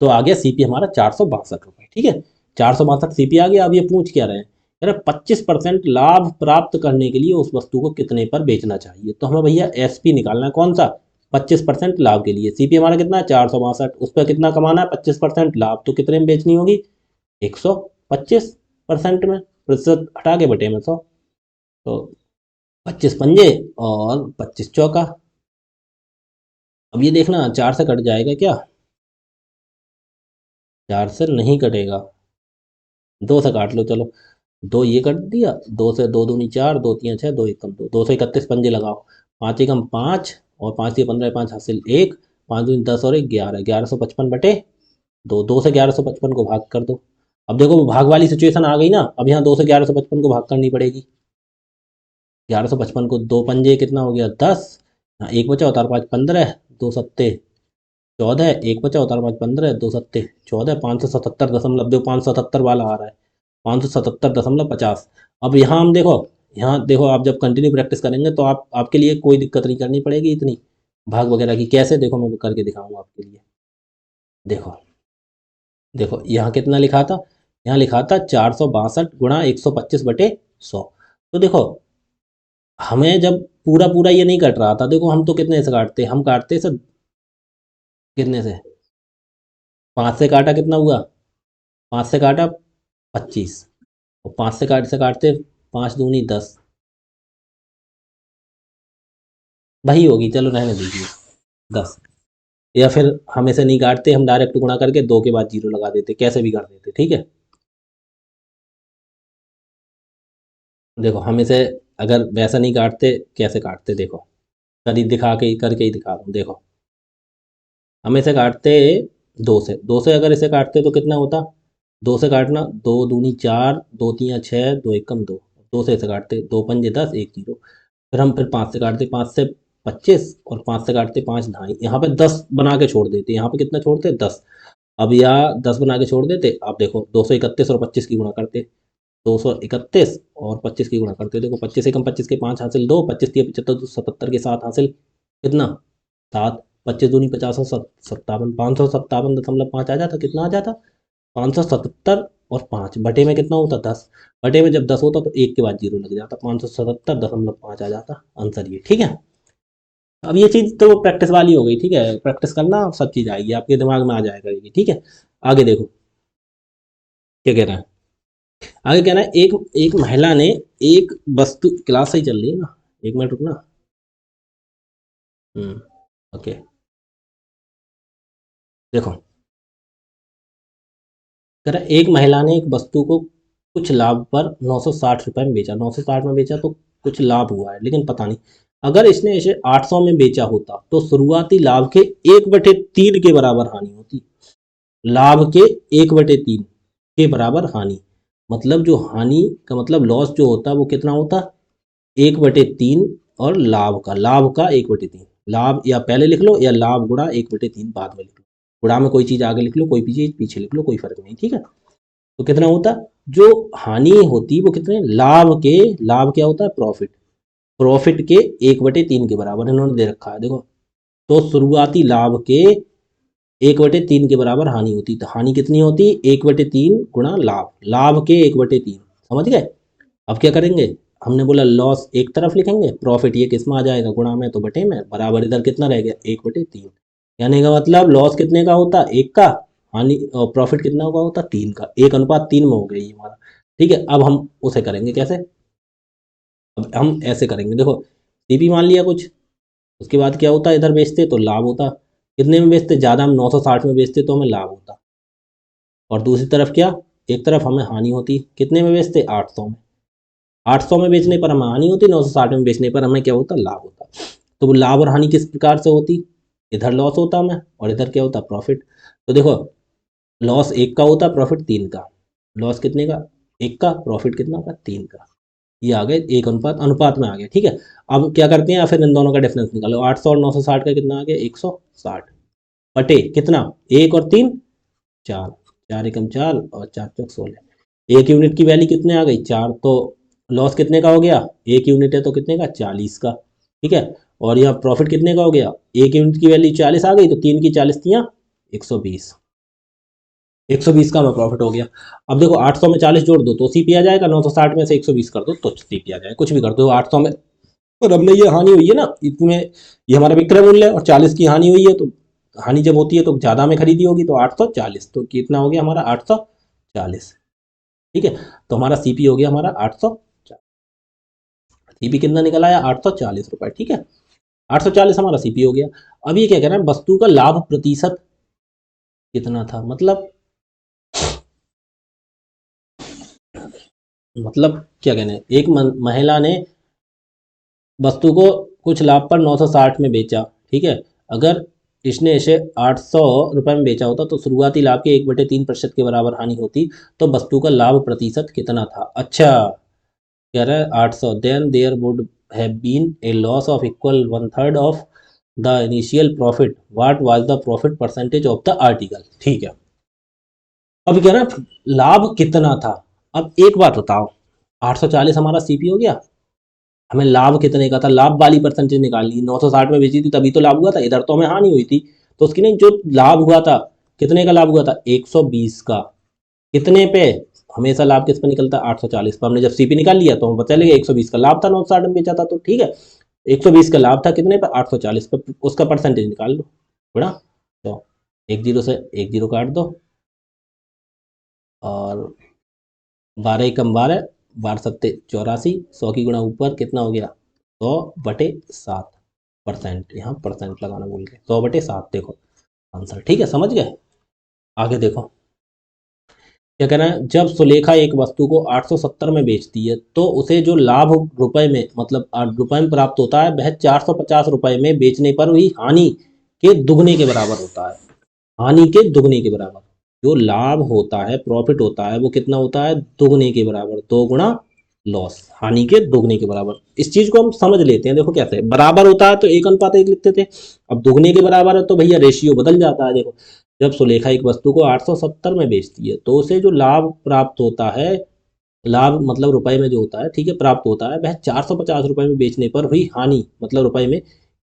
तो आ गया सीपी हमारा 462 रुपये, ठीक है, 462 सीपी आ गया। अब ये पूछ क्या रहे हैं, कह रहे 25% लाभ प्राप्त करने के लिए उस वस्तु को कितने पर बेचना चाहिए, तो हमें भैया एसपी निकालना है, कौन सा, 25% लाभ के लिए, सीपी हमारा कितना है 462, उस पर कितना कमाना है, 25% लाभ, तो कितने में बेचनी होगी, 125% में, प्रतिशत हटा के बटे में 100, तो 25 पंजे और 25 चौका। अब ये देखना 4 से कट जाएगा क्या, 4 से नहीं कटेगा, 2 से काट लो, चलो 2 ये कट दिया, 2 से 2 दूनी 4, 2 3 6, 2 एकम 2, 231 पंजे लगाओ, 5 एकम 5 और 5 से 15, 5 हासिल 1, 5 दूनी 10 और 1 11, 1155 बटे 2, 2 से 1155 को भाग कर दो। अब देखो भाग वाली सिचुएशन आ गई ना, अब यहाँ 2 से 1155 को भाग करनी पड़ेगी, 1155 को 2 पंजे कितना हो गया 10, यहाँ एक बचा उतार 5 15, 2 सत्ते 14, एक बचा उतार 5 15, 2 सत्ते 14, 577 दशमलव, दो 577 वाला आ रहा है, 577.50। अब यहाँ हम देखो, यहाँ देखो आप जब कंटिन्यू प्रैक्टिस करेंगे तो आपके लिए कोई दिक्कत नहीं करनी पड़ेगी इतनी भाग वगैरह की, कैसे देखो मैं करके दिखाऊंगा आपके लिए। देखो देखो यहाँ कितना लिखा था, यहाँ लिखा था 462 गुणा 125 बटे 100, तो देखो हमें जब पूरा पूरा ये नहीं कट रहा था, देखो हम तो कितने से काटते, हम काटते सर कितने से, 5 से काटा कितना हुआ, 5 से काटा 25, और 5 से काटते 5 दूनी 10, वही होगी, चलो रहने दीजिए 10। या फिर हम ऐसे नहीं काटते, हम डायरेक्ट गुणा करके 2 के बाद 0 लगा देते, कैसे भी कर देते, ठीक है। देखो हम इसे अगर वैसा नहीं काटते, कैसे काटते देखो, करी दिखा के करके ही दिखा दूँ, देखो हम इसे काटते 2 से अगर इसे काटते तो कितना होता, 2 से काटना, 2 दूनी 4, 2 3 6, 2 1 2, 2 से इसे काटते, 2 5 10, 1 0। फिर हम फिर 5 से काटते, 5 से 25, और 5 से काटते 5 ढाई, यहाँ पे 10 बना के छोड़ देते, यहाँ पे कितना छोड़ते 10। अब यहाँ 10 बना के छोड़ देते, अब देखो 231 और 25 की गुणा करते, 231 और 25 की गुणा करते, देखो 25 एकम 25 के 5 हासिल 2, 25 3 75 तो 77 के 7 हासिल कितना 7, 25 दूनी 50 और 57, 557.5 आ जाता, कितना आ जाता 577, और 5 बटे में कितना होता 10, बटे में जब 10 होता तो 1 के बाद 0 लग जाता, 577.5 आ जाता आंसर ये, ठीक है। अब ये चीज़ तो प्रैक्टिस वाली हो गई, ठीक है, प्रैक्टिस करना सब चीज़ आएगी आपके दिमाग में आ जाएगा ये, ठीक है। आगे देखो क्या कह रहा है, आगे कह रहा है एक एक महिला ने एक वस्तु, क्लास सही चल रही है ना, 1 मिनट रुकना। ओके, देखो कह रहा है एक महिला ने एक वस्तु को कुछ लाभ पर 960 रुपये में बेचा, 960 में बेचा तो कुछ लाभ हुआ है, लेकिन पता नहीं अगर इसने इसे 800 में बेचा होता तो शुरुआती लाभ के 1/3 के बराबर हानि होती, लाभ के 1/3 के बराबर हानि, मतलब जो हानि का मतलब लॉस जो होता है वो कितना होता, 1/3, और लाभ का 1/3, लाभ या पहले लिख लो या लाभ गुणा 1/3 बाद में लिख लो, गुणा में कोई चीज़ आगे लिख लो, कोई चीज़ पीछे लिख लो, कोई फर्क नहीं, ठीक है। तो कितना होता, जो हानि होती वो कितने, लाभ क्या होता है प्रॉफिट, प्रॉफिट के 1/3 के बराबर इन्होंने दे रखा है, देखो तो शुरुआती लाभ के 1/3 के बराबर हानि होती, तो हानि कितनी होती 1/3 गुणा लाभ, लाभ के 1/3, समझ गए। अब क्या करेंगे, हमने बोला लॉस एक तरफ लिखेंगे, प्रॉफिट ये किस में आ जाएगा गुणा में, तो बटे में, बराबर इधर कितना रह गया 1/3, यानी का मतलब लॉस कितने का होता 1 का, हानि और प्रॉफिट कितना का होता 3 का, 1:3 में हो गई हमारा, ठीक है। अब हम उसे करेंगे कैसे, अब हम ऐसे करेंगे, देखो सीपी मान लिया कुछ, उसके बाद क्या होता इधर बेचते तो लाभ होता, कितने में बेचते, ज़्यादा हम 960 में बेचते तो हमें लाभ होता, और दूसरी तरफ क्या, एक तरफ हमें हानि होती, कितने में बेचते 800 में, 800 में बेचने पर हमें हानि होती, 960 में बेचने पर हमें क्या होता लाभ होता। तो वो लाभ और हानि किस प्रकार से होती, इधर लॉस होता हमें और इधर क्या होता प्रॉफिट, तो देखो लॉस 1 का होता, प्रॉफिट 3 का, लॉस कितने का 1 का, प्रॉफिट कितना का 3 का, ये आ गए एक अनुपात अनुपात में आ गया, ठीक है। अब क्या करते हैं, फिर इन दोनों का डिफरेंस निकालो, 800 और 960 का कितना आ गया 160, बटे कितना 1 और 3 4, 4 एकम 4 और 4 चौक 16, 1 यूनिट की वैल्यू कितने आ गई 4, तो लॉस कितने का हो गया, 1 यूनिट है तो कितने का 40 का, ठीक है। और यहाँ प्रॉफिट कितने का हो गया, 1 यूनिट की वैल्यू 40 आ गई तो 3 की 40 तियाँ 120, 120 का हमें प्रॉफिट हो गया। अब देखो 800 में 40 जोड़ दो तो सीपी आ जाएगा, 960 में से 120 कर दो तो सीपी आ जाएगा, कुछ भी कर दो 800 में, और हमने ये हानि हुई है ना इसमें, ये हमारा विक्रय मूल्य है और 40 की हानि हुई है, तो हानि जब होती है तो ज़्यादा में खरीदी होगी, तो 840, तो कितना हो गया हमारा 840, ठीक है। तो हमारा सीपी हो गया हमारा 840, सीपी कितना निकल आया 840 रुपये, ठीक है। 840 हमारा सीपी हो गया। अब ये क्या कह रहा है, वस्तु का लाभ प्रतिशत कितना था, मतलब क्या कहने, एक महिला ने वस्तु को कुछ लाभ पर 960 में बेचा, ठीक है, अगर इसने इसे 800 रुपये में बेचा होता तो शुरुआती लाभ के 1/3% के बराबर हानि होती, तो वस्तु का लाभ प्रतिशत कितना था, अच्छा कह रहा है 800, then there would have been a loss of equal 1/3 of the initial profit, what was the profit percentage of the article, ठीक है। अब कह रहा है लाभ कितना था, अब एक बात बताओ 840 हमारा सीपी हो गया, हमें लाभ कितने का था, लाभ वाली परसेंटेज निकालनी, 960 में बेची थी तभी तो लाभ हुआ था, इधर तो हमें हानि हुई थी, तो उसकी नहीं जो लाभ हुआ था, कितने का लाभ हुआ था 120 का, कितने पे हमेशा लाभ किस पर निकलता है? 840 पर। हमने जब सीपी निकाल लिया तो हम पता चलेगा 120 का लाभ था 960 में बेचा था, तो ठीक है 120 का लाभ था कितने पर? 840 पर। उसका परसेंटेज निकाल लो बड़ा। तो एक जीरो से एक जीरो काट दो, और 12 एकम 12, 12 सत्ते 84, 100 की गुणा ऊपर कितना हो गया? 100/7%। यहाँ परसेंट लगाना भूल गए, 100/7 देखो आंसर। ठीक है, समझ गए? आगे देखो क्या कह रहा है, जब सुलेखा एक वस्तु को 870 में बेचती है तो उसे जो लाभ रुपए में, मतलब 8 रुपए में प्राप्त होता है, वह 450 रुपए में बेचने पर हुई हानि के दुगने के बराबर होता है। हानि के दुगने के बराबर। जो लाभ होता है, प्रॉफिट होता है, वो कितना होता है? दुगने के बराबर, 2 गुना लॉस, हानि के दुगने के बराबर। इस चीज को हम समझ लेते हैं। देखो कैसे, बराबर होता है तो 1:1 लिखते थे, अब दुगने के बराबर है तो भैया रेशियो बदल जाता है। देखो जब सुलेखा एक वस्तु को 870 में बेचती है तो उसे जो लाभ प्राप्त होता है, लाभ मतलब रुपए में जो होता है, ठीक है, प्राप्त होता है, वह 450 रुपए में बेचने पर हुई हानि मतलब रुपए में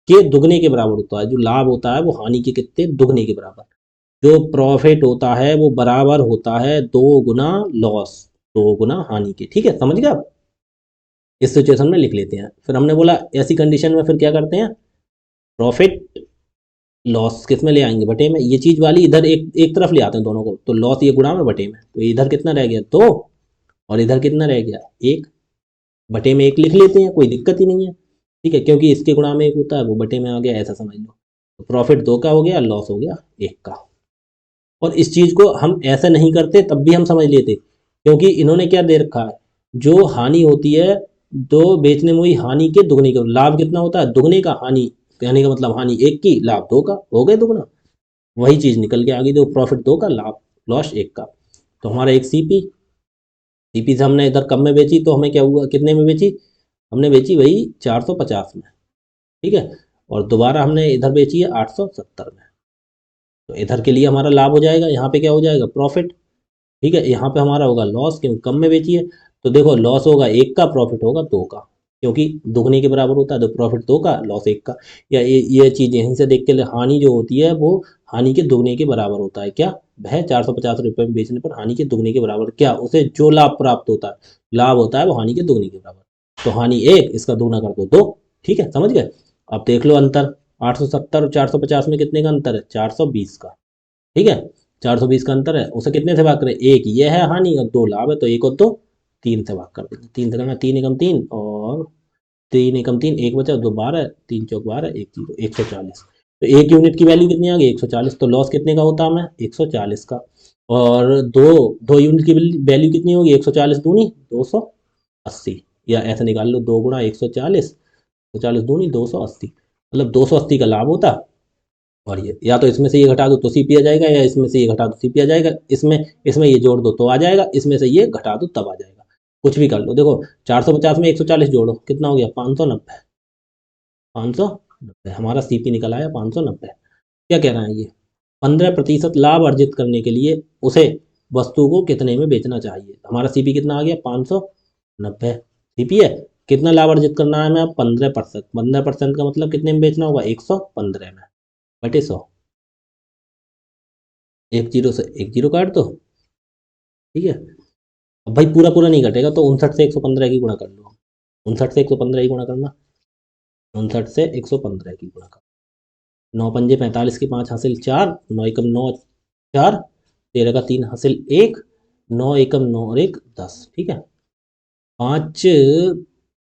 के दुगने के बराबर होता है। जो लाभ होता है वो हानि के कितने? दुगने के बराबर। जो प्रॉफिट होता है वो बराबर होता है 2 गुना लॉस, 2 गुना हानि के। ठीक है, समझ गए आप? इस सिचुएशन में लिख लेते हैं। फिर हमने बोला ऐसी कंडीशन में फिर क्या करते हैं? प्रॉफिट लॉस किस में ले आएंगे? बटे में। ये चीज वाली इधर एक एक तरफ ले आते हैं दोनों को, तो लॉस ये गुणा में बटे में, तो इधर कितना रह गया? 2, और इधर कितना रह गया? 1। बटे में 1 लिख लेते हैं, कोई दिक्कत ही नहीं है। ठीक है, क्योंकि इसके गुणा में 1 होता है, वो बटे में आ गया, ऐसा समझ लो। तो प्रॉफिट 2 का हो गया, लॉस हो गया 1 का। और इस चीज को हम ऐसे नहीं करते तब भी हम समझ लेते, क्योंकि इन्होंने क्या दे रखा है? जो हानि होती है, दो बेचने में हुई हानि के दुगने का। लाभ कितना होता है? दुगने का। हानि कहने का मतलब हानि 1 की, लाभ 2 का, हो गए दुगना। वही चीज निकल के आ गई। देखो प्रॉफिट 2 का, लाभ लॉस 1 का। तो हमारा एक सीपी, सीपी से हमने इधर कम में बेची तो हमें क्या हुआ? कितने में बेची? हमने बेची वही 450 में। ठीक है, और दोबारा हमने इधर बेची है 870 में। तो इधर के लिए हमारा लाभ हो जाएगा, यहाँ पे क्या हो जाएगा? प्रॉफिट। ठीक है, यहाँ पे हमारा होगा लॉस, क्योंकि कम में बेची है। तो देखो लॉस होगा 1 का, प्रॉफिट होगा 2 का, क्योंकि दुगने के बराबर होता है। तो प्रॉफिट 2 का, लॉस 1 का। या ये चीज यहीं से देख के हानि जो होती है वो हानि के दुगने के बराबर होता है। क्या? वह 450 रुपये में बेचने पर हानि के दुगने के बराबर, क्या? उसे जो लाभ प्राप्त होता है, लाभ होता है वो हानि के दुगने के बराबर। तो हानि 1, इसका दुगना कर दो 2। ठीक है, समझ गए? अब देख लो अंतर, 870 और 450 में कितने का अंतर है? 420 का। ठीक है, 420 का अंतर है, उसे कितने से भाग करें? 1 ये है हानि और 2 लाभ है, तो 1 और 2 3 से भाग कर देंगे। 3 से करना, 3 एकम 3, और 3 एकम 3, 1 बचा, 2 12, 3 चौक 12, 1 0, 140। तो 1 यूनिट की वैल्यू कितनी आ गई? 140। तो लॉस कितने का होता है हमें? 140 का। और दो यूनिट की वैल्यू कितनी होगी? 140 दूनी 280, या ऐसे निकाल लो, 2 गुणा 140, 140 दूनी 280, मतलब 280 का लाभ होता है। और ये या तो इसमें से ये घटा दो तो सीपी आ जाएगा, या इसमें से ये घटा दो सीपी आ जाएगा। इसमें इसमें ये जोड़ दो तो आ जाएगा, इसमें से ये घटा दो तब आ जाएगा। कुछ भी कर लो। देखो 450 में 140 जोड़ो, कितना हो गया? 590। 590 हमारा सीपी निकल आया 590। क्या कह रहा है ये? 15% लाभ अर्जित करने के लिए उसे वस्तु को कितने में बेचना चाहिए? हमारा सीपी कितना आ गया? 590 सीपी है। कितना लाभ अर्जित करना है हमें? अब 15%। 15% का मतलब कितने में बेचना होगा? 115 में, बटे 100। एक जीरो से एक जीरो काट दो। ठीक है, अब भाई पूरा पूरा नहीं कटेगा, तो 59 से 115 की गुणा कर लो। 59 से 115 की गुणा करना, 59 से 115 की गुणा कर। 9 पंजे 45 की 5 हासिल 4, 9 एकम 9 4, 13 का 3 हासिल 1, 9 एकम 9 और 1 10। ठीक है, 5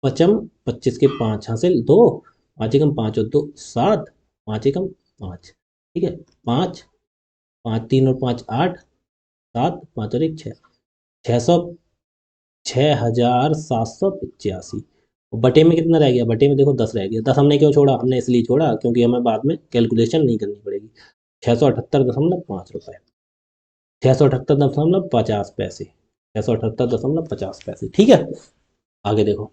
पचम 25 के 5 हासिल 2, 5 एकम 5 और 2 7, 5 एकम 5। ठीक है, 5 5 3 और 5 8, 7 5 और 1 6, 600, 6785। बटे में कितना रह गया? बटे में देखो 10 रह गया। 10 हमने क्यों छोड़ा? हमने इसलिए छोड़ा क्योंकि हमें बाद में कैलकुलेशन नहीं करनी पड़ेगी। 678.5 रुपये, 678.50 पैसे, 678.50 पैसे। ठीक है, आगे देखो।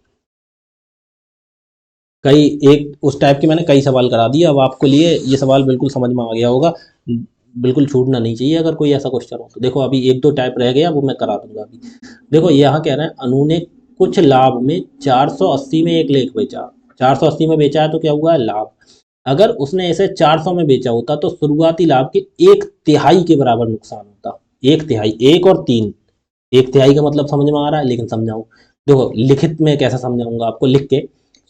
कई एक उस टाइप के मैंने कई सवाल करा दिए, अब आपको लिए ये सवाल बिल्कुल समझ में आ गया होगा। बिल्कुल छूटना नहीं चाहिए अगर कोई ऐसा क्वेश्चन हो तो। देखो अभी 1-2 टाइप रह गया, वो मैं करा दूंगा अभी। देखो यहाँ कह रहे हैं अनु ने कुछ लाभ में 480 में एक लेख बेचा। 480 में बेचा है तो क्या हुआ? लाभ। अगर उसने इसे 400 में बेचा होता तो शुरुआती लाभ के 1/3 के बराबर नुकसान होता। 1/3, 1 और 3, एक तिहाई का मतलब समझ में आ रहा है, लेकिन समझाऊं, देखो लिखित में कैसे समझाऊंगा आपको लिख के।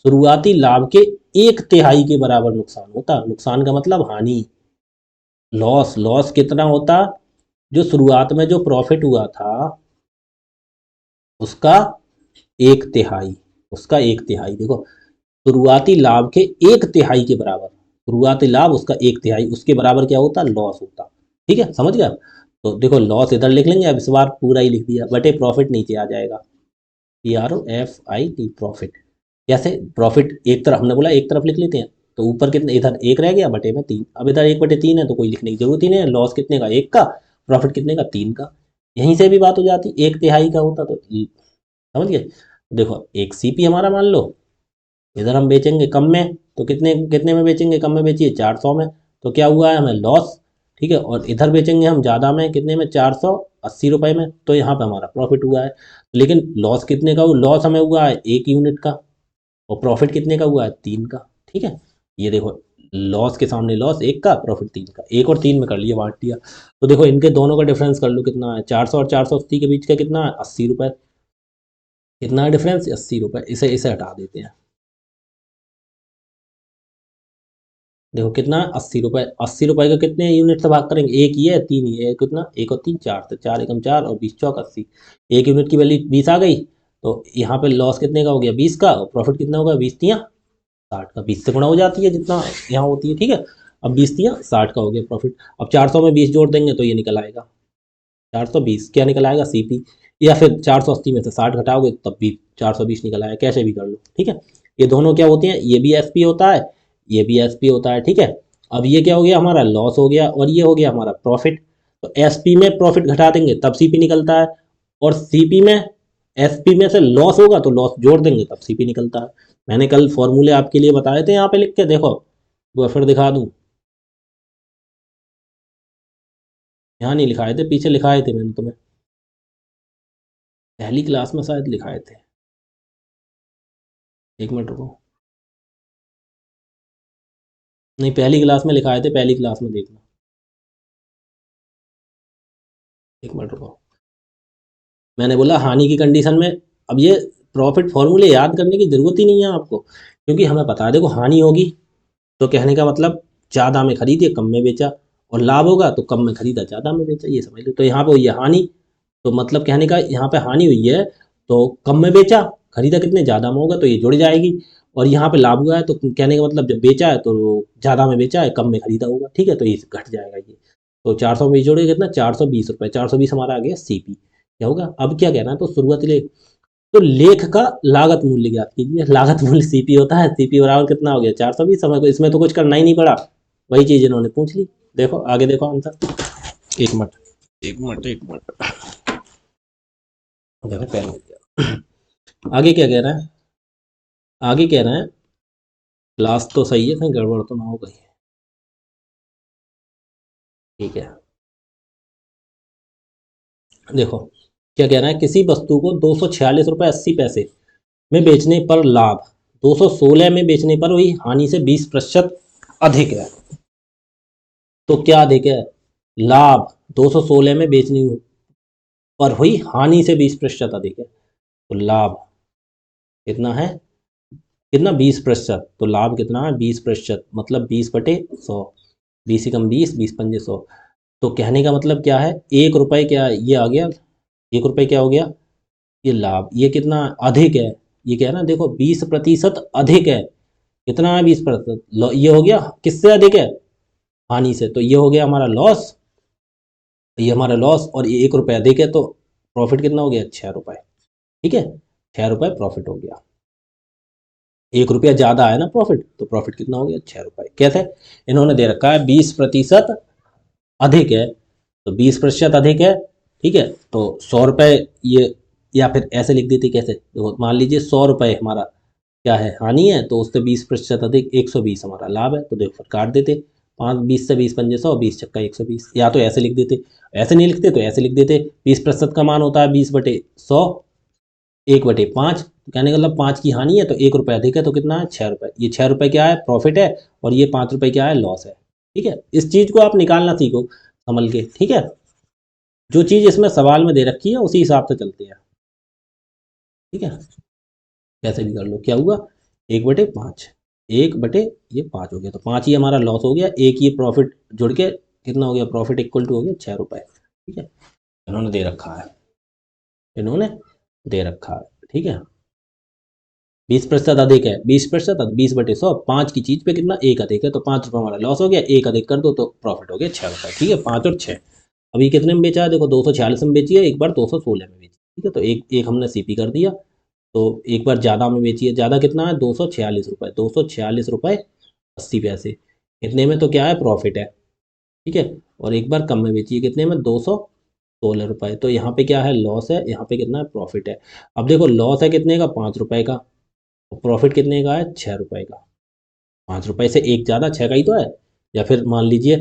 शुरुआती लाभ के एक तिहाई के बराबर नुकसान होता, नुकसान का मतलब हानि, लॉस, लॉस कितना होता, जो शुरुआत में जो प्रॉफिट हुआ था उसका एक तिहाई, उसका एक तिहाई, देखो शुरुआती लाभ के एक तिहाई के बराबर, शुरुआती लाभ उसका एक तिहाई, उसके बराबर क्या होता, लॉस होता। ठीक है, समझ गया। तो देखो लॉस इधर लिख लेंगे, अब इस बार पूरा ही लिख दिया, बटे प्रॉफिट नीचे आ जाएगा, PROFIT प्रॉफिट। कैसे, प्रॉफिट एक तरफ, हमने बोला एक तरफ लिख लेते हैं, तो ऊपर कितने, इधर एक रह गया बटे में तीन, अब इधर एक बटे तीन है तो कोई लिखने की जरूरत ही नहीं है, लॉस कितने का, एक का, प्रॉफिट कितने का, तीन का। यहीं से भी बात हो जाती, एक तिहाई का होता तो, समझ गए। देखो एक CP हमारा मान लो, इधर हम बेचेंगे कम में, तो कितने कितने में बेचेंगे, कम में बेचिए 400 में, तो क्या हुआ है हमें लॉस। ठीक है, और इधर बेचेंगे हम ज़्यादा में, कितने में, 480 रुपये में, तो यहाँ पे हमारा प्रॉफिट हुआ है। लेकिन लॉस कितने का हुआ, लॉस हमें हुआ है 1 यूनिट का, और प्रॉफिट कितने का हुआ है, 3 का। ठीक है, ये देखो लॉस के सामने लॉस एक का, प्रॉफिट 3 का, एक और तीन में कर लिया, बांट दिया। तो देखो इनके दोनों का डिफरेंस कर लो कितना है, 400 और 480 के बीच का कितना है, 80 रुपये। कितना है डिफरेंस, 80 रुपये, इसे इसे हटा देते हैं। देखो कितना, 80 रुपये, 80 रुपये का कितने यूनिट से भाग करेंगे, एक ही है, तीन ही है, कितना, एक और तीन चार, तो चार एकम चार और 20 चौक 80, एक यूनिट की वैल्यू 20 आ गई। तो यहाँ पे लॉस कितने का हो गया, 20 का, और प्रॉफिट कितना होगा, 20 तियाँ 60 का, 20 से गुणा हो जाती है जितना यहाँ होती है। ठीक है, अब 20 तियाँ 60 का हो गया प्रॉफिट। अब 400 में 20 जोड़ देंगे तो ये निकल आएगा 420, क्या निकल आएगा, CP। या फिर 480 में से 60 घटाओगे तब भी 420 निकल आएगा, कैसे भी कर लो। ठीक है, ये दोनों क्या होती हैं, ये भी SP होता है, ये भी SP होता है। ठीक है, अब ये क्या हो गया, हमारा लॉस हो गया, और ये हो गया हमारा प्रॉफिट। तो SP में प्रॉफिट घटा देंगे तब CP निकलता है, और CP में, SP में से लॉस होगा तो लॉस जोड़ देंगे तब CP निकलता है। मैंने कल फॉर्मूले आपके लिए बताए थे, यहाँ पे लिख के देखो, वो फिर दिखा दूँ, यहाँ नहीं लिखाए थे, पीछे लिखाए थे मैंने तुम्हें, पहली क्लास में शायद लिखाए थे, एक मिनट रुको, नहीं पहली क्लास में लिखाए थे, पहली क्लास में देखना, एक मिनट रुको। मैंने बोला हानि की कंडीशन में, अब ये प्रॉफिट फॉर्मूले याद करने की जरूरत ही नहीं है आपको, क्योंकि हमें पता है, देखो हानि होगी तो कहने का मतलब ज़्यादा में खरीदे कम में बेचा, और लाभ होगा तो कम में खरीदा ज़्यादा में बेचा, ये समझ लो। तो यहाँ पे हुई है हानि, तो मतलब कहने का यहाँ पे हानि हुई है तो कम में बेचा, खरीदा कितने, ज़्यादा में होगा तो ये जुड़ जाएगी। और यहाँ पे लाभ हुआ है तो कहने का मतलब जब बेचा है तो ज़्यादा में बेचा है, कम में खरीदा होगा। ठीक है, तो ये घट जाएगा ये। तो 400 में जोड़े कितना, 420 रुपये, 420 हमारा आ गया CP। क्या होगा, अब क्या कहना है, तो शुरुआती लेख, तो लेख का लागत मूल्य ज्ञात कीजिए, लागत मूल्य CP होता है, CP बराबर कितना हो गया, 420। समय को इसमें तो कुछ करना ही नहीं पड़ा, वही चीज़ इन्होंने पूछ ली। देखो आगे देखो आंसर, एक मिनट, एक मिनट, एक मिनट, देखो पेन हो गया। आगे क्या कह रहा है, आगे कह रहे हैं, क्लास तो सही है, कहीं गड़बड़ तो ना हो गई। ठीक है, देखो क्या कह रहा है, किसी वस्तु को 246 रुपये 80 पैसे में बेचने पर लाभ 216 में बेचने पर हुई हानि से 20% अधिक है। तो क्या अधिक है, लाभ 216 में बेचने पर हुई हानि से 20% अधिक है, तो लाभ कितना है, कितना, 20%, तो लाभ कितना है, 20%, मतलब 20/100, 20 × 20, 20 × 5 = 100। तो कहने का मतलब क्या है, 1 रुपये, क्या ये आ गया, 1 रुपये क्या हो गया, ये लाभ, ये कितना अधिक है, ये क्या है ना, देखो 20% अधिक है, कितना है, 20%, ये हो गया किससे अधिक है, हानि से, तो ये हो गया हमारा लॉस, ये हमारा लॉस, और ये 1 रुपये अधिक है, तो प्रॉफिट कितना हो गया, 6 रुपये। ठीक है, 6 रुपये प्रॉफिट हो गया, 1 रुपया ज़्यादा है ना प्रॉफिट, तो प्रॉफिट कितना हो गया, 6 रुपये। कैसे, इन्होंने दे रखा है 20% अधिक है, तो 20% अधिक है। ठीक है, तो 100 रुपये ये, या फिर ऐसे लिख देते, कैसे, देखो मान लीजिए 100 रुपये हमारा क्या है, हानि है, तो उससे 20% अधिक 120 हमारा लाभ है, तो देखो फिर काट देते, 5, 20 से 20 × 5 = 100, 20 × 120, या तो ऐसे लिख देते, ऐसे नहीं लिखते तो ऐसे लिख देते, 20% का मान होता है 20/100, 1/5, तो कहने का मतलब 5 की हानि है तो 1 रुपये अधिक है, तो कितना है, 6 रुपये। ये 6 रुपये क्या है, प्रॉफिट है, और ये 5 रुपये क्या है, लॉस है। ठीक है, इस चीज़ को आप निकालना सीखो संभल के। ठीक है, जो चीज़ इसमें सवाल में दे रखी है उसी हिसाब से चलते हैं, ठीक है। कैसे भी कर लो, क्या हुआ 1/5, 1/, ये 5 हो गया, तो 5 ही हमारा लॉस हो गया, एक ये प्रॉफिट जुड़ के कितना हो गया, प्रॉफिट इक्वल टू हो गया 6 रुपये, ठीक है। इन्होंने दे रखा है, इन्होंने दे रखा है, ठीक है। 20% अधिक है, 20% 20/100, 5 की चीज़ पे कितना, एक अधिक है, तो 5 रुपये हमारा लॉस हो गया, एक अधिक कर दो तो प्रॉफिट हो गया 6 रुपये, ठीक है। 5 और 6, अभी कितने में बेचा है, देखो 246 में बेची है, एक बार 216 में बेची, ठीक है। तो एक एक हमने सीपी कर दिया, तो एक बार ज़्यादा में बेची है, ज़्यादा कितना है 246 रुपये, 246 रुपये 80 पैसे, इतने में तो क्या है, प्रॉफिट है, ठीक है। और एक बार कम में बेची है, कितने में, 216 रुपये, तो यहाँ पे क्या है, लॉस है, यहाँ पे कितना है, प्रॉफिट है। अब देखो लॉस है कितने का, 5 रुपये का, और प्रॉफिट कितने का है, 6 रुपये का। 5 रुपये से एक ज़्यादा 6 का ही तो है, या फिर मान लीजिए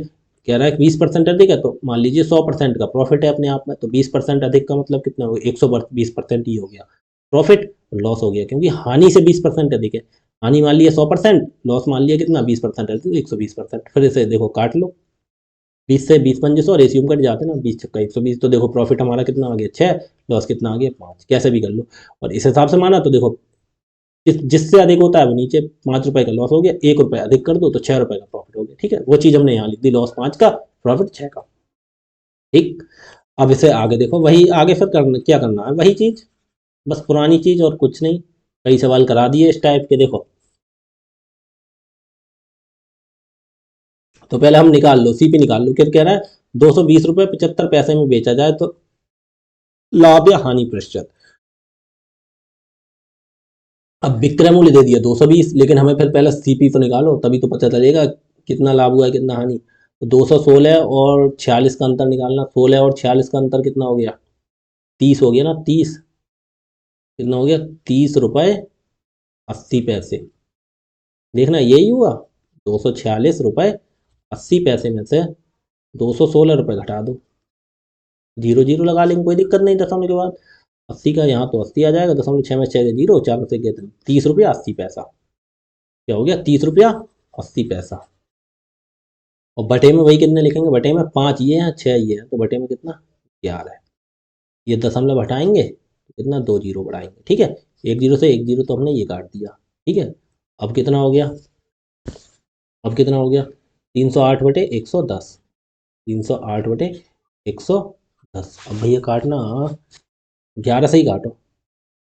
कह रहा है 20% अधिक है, तो मान लीजिए 100% का प्रॉफिट है अपने आप में, तो 20% अधिक का मतलब कितना हो गया, 120% ही हो गया प्रॉफिट, लॉस हो गया, क्योंकि हानि से 20% अधिक है। हानि मान लिया 100%, लॉस मान लिया कितना, 20% अधिक, तो 120%। फिर इसे देखो काट लो, 20 से 20 पंजे 100, रेशियो में कट जाते हैं ना, 20 × 120, तो देखो प्रॉफिट हमारा कितना आ गया 6, लॉस कितना आ गया 5, कैसे भी कर लो। और इस हिसाब से माना तो देखो जिससे अधिक होता है वो नीचे, 5 रुपये का लॉस हो गया, 1 रुपये अधिक कर दो तो 6 रुपये का प्रॉफिट हो गया, ठीक है। वो चीज़ हमने यहाँ लिख दी, लॉस 5 का, प्रॉफिट 6 का, ठीक। अब इसे आगे देखो, वही आगे फिर करना, क्या करना है, वही चीज़, बस पुरानी चीज़ और कुछ नहीं। कई सवाल करा दिए इस टाइप के, देखो तो पहले हम निकाल लो, सीपी निकाल लो, क्या कह रहा है, 220 रुपये 75 पैसे में बेचा जाए तो लाभ या हानि प्रतिशत। अब विक्रय मूल्य दे दिया 220, लेकिन हमें फिर पहले सीपी तो निकालो, तभी तो पता चलेगा कितना लाभ हुआ है कितना हानि। तो 216 और 46 का अंतर निकालना, 16 और 46 का अंतर कितना हो गया, 30 हो गया ना, 30 कितना हो गया, 30 रुपये 80 पैसे, देखना यही हुआ। 246 रुपये 80 पैसे में से 216 रुपये घटा दो, जीरो जीरो लगा लेंगे, कोई दिक्कत नहीं, दशमलव के बाद 80 का यहाँ तो 80 आ जाएगा, 0.6 में 6 जीरो, 4 में से गया 30 रुपया 80 पैसा, क्या हो गया, 30 रुपया 80 पैसा। और बटे में वही कितने लिखेंगे, बटे में 5 ये हैं 6 ये हैं, तो बटे में कितना 11 है। ये दशमलव हटाएंगे तो कितना, 2 जीरो बढ़ाएंगे, ठीक है। एक जीरो से एक जीरो तो हमने ये काट दिया, ठीक है। अब कितना हो गया, अब कितना हो गया, 308/110, 308/110। अब भैया काटना 11 से ही काटो,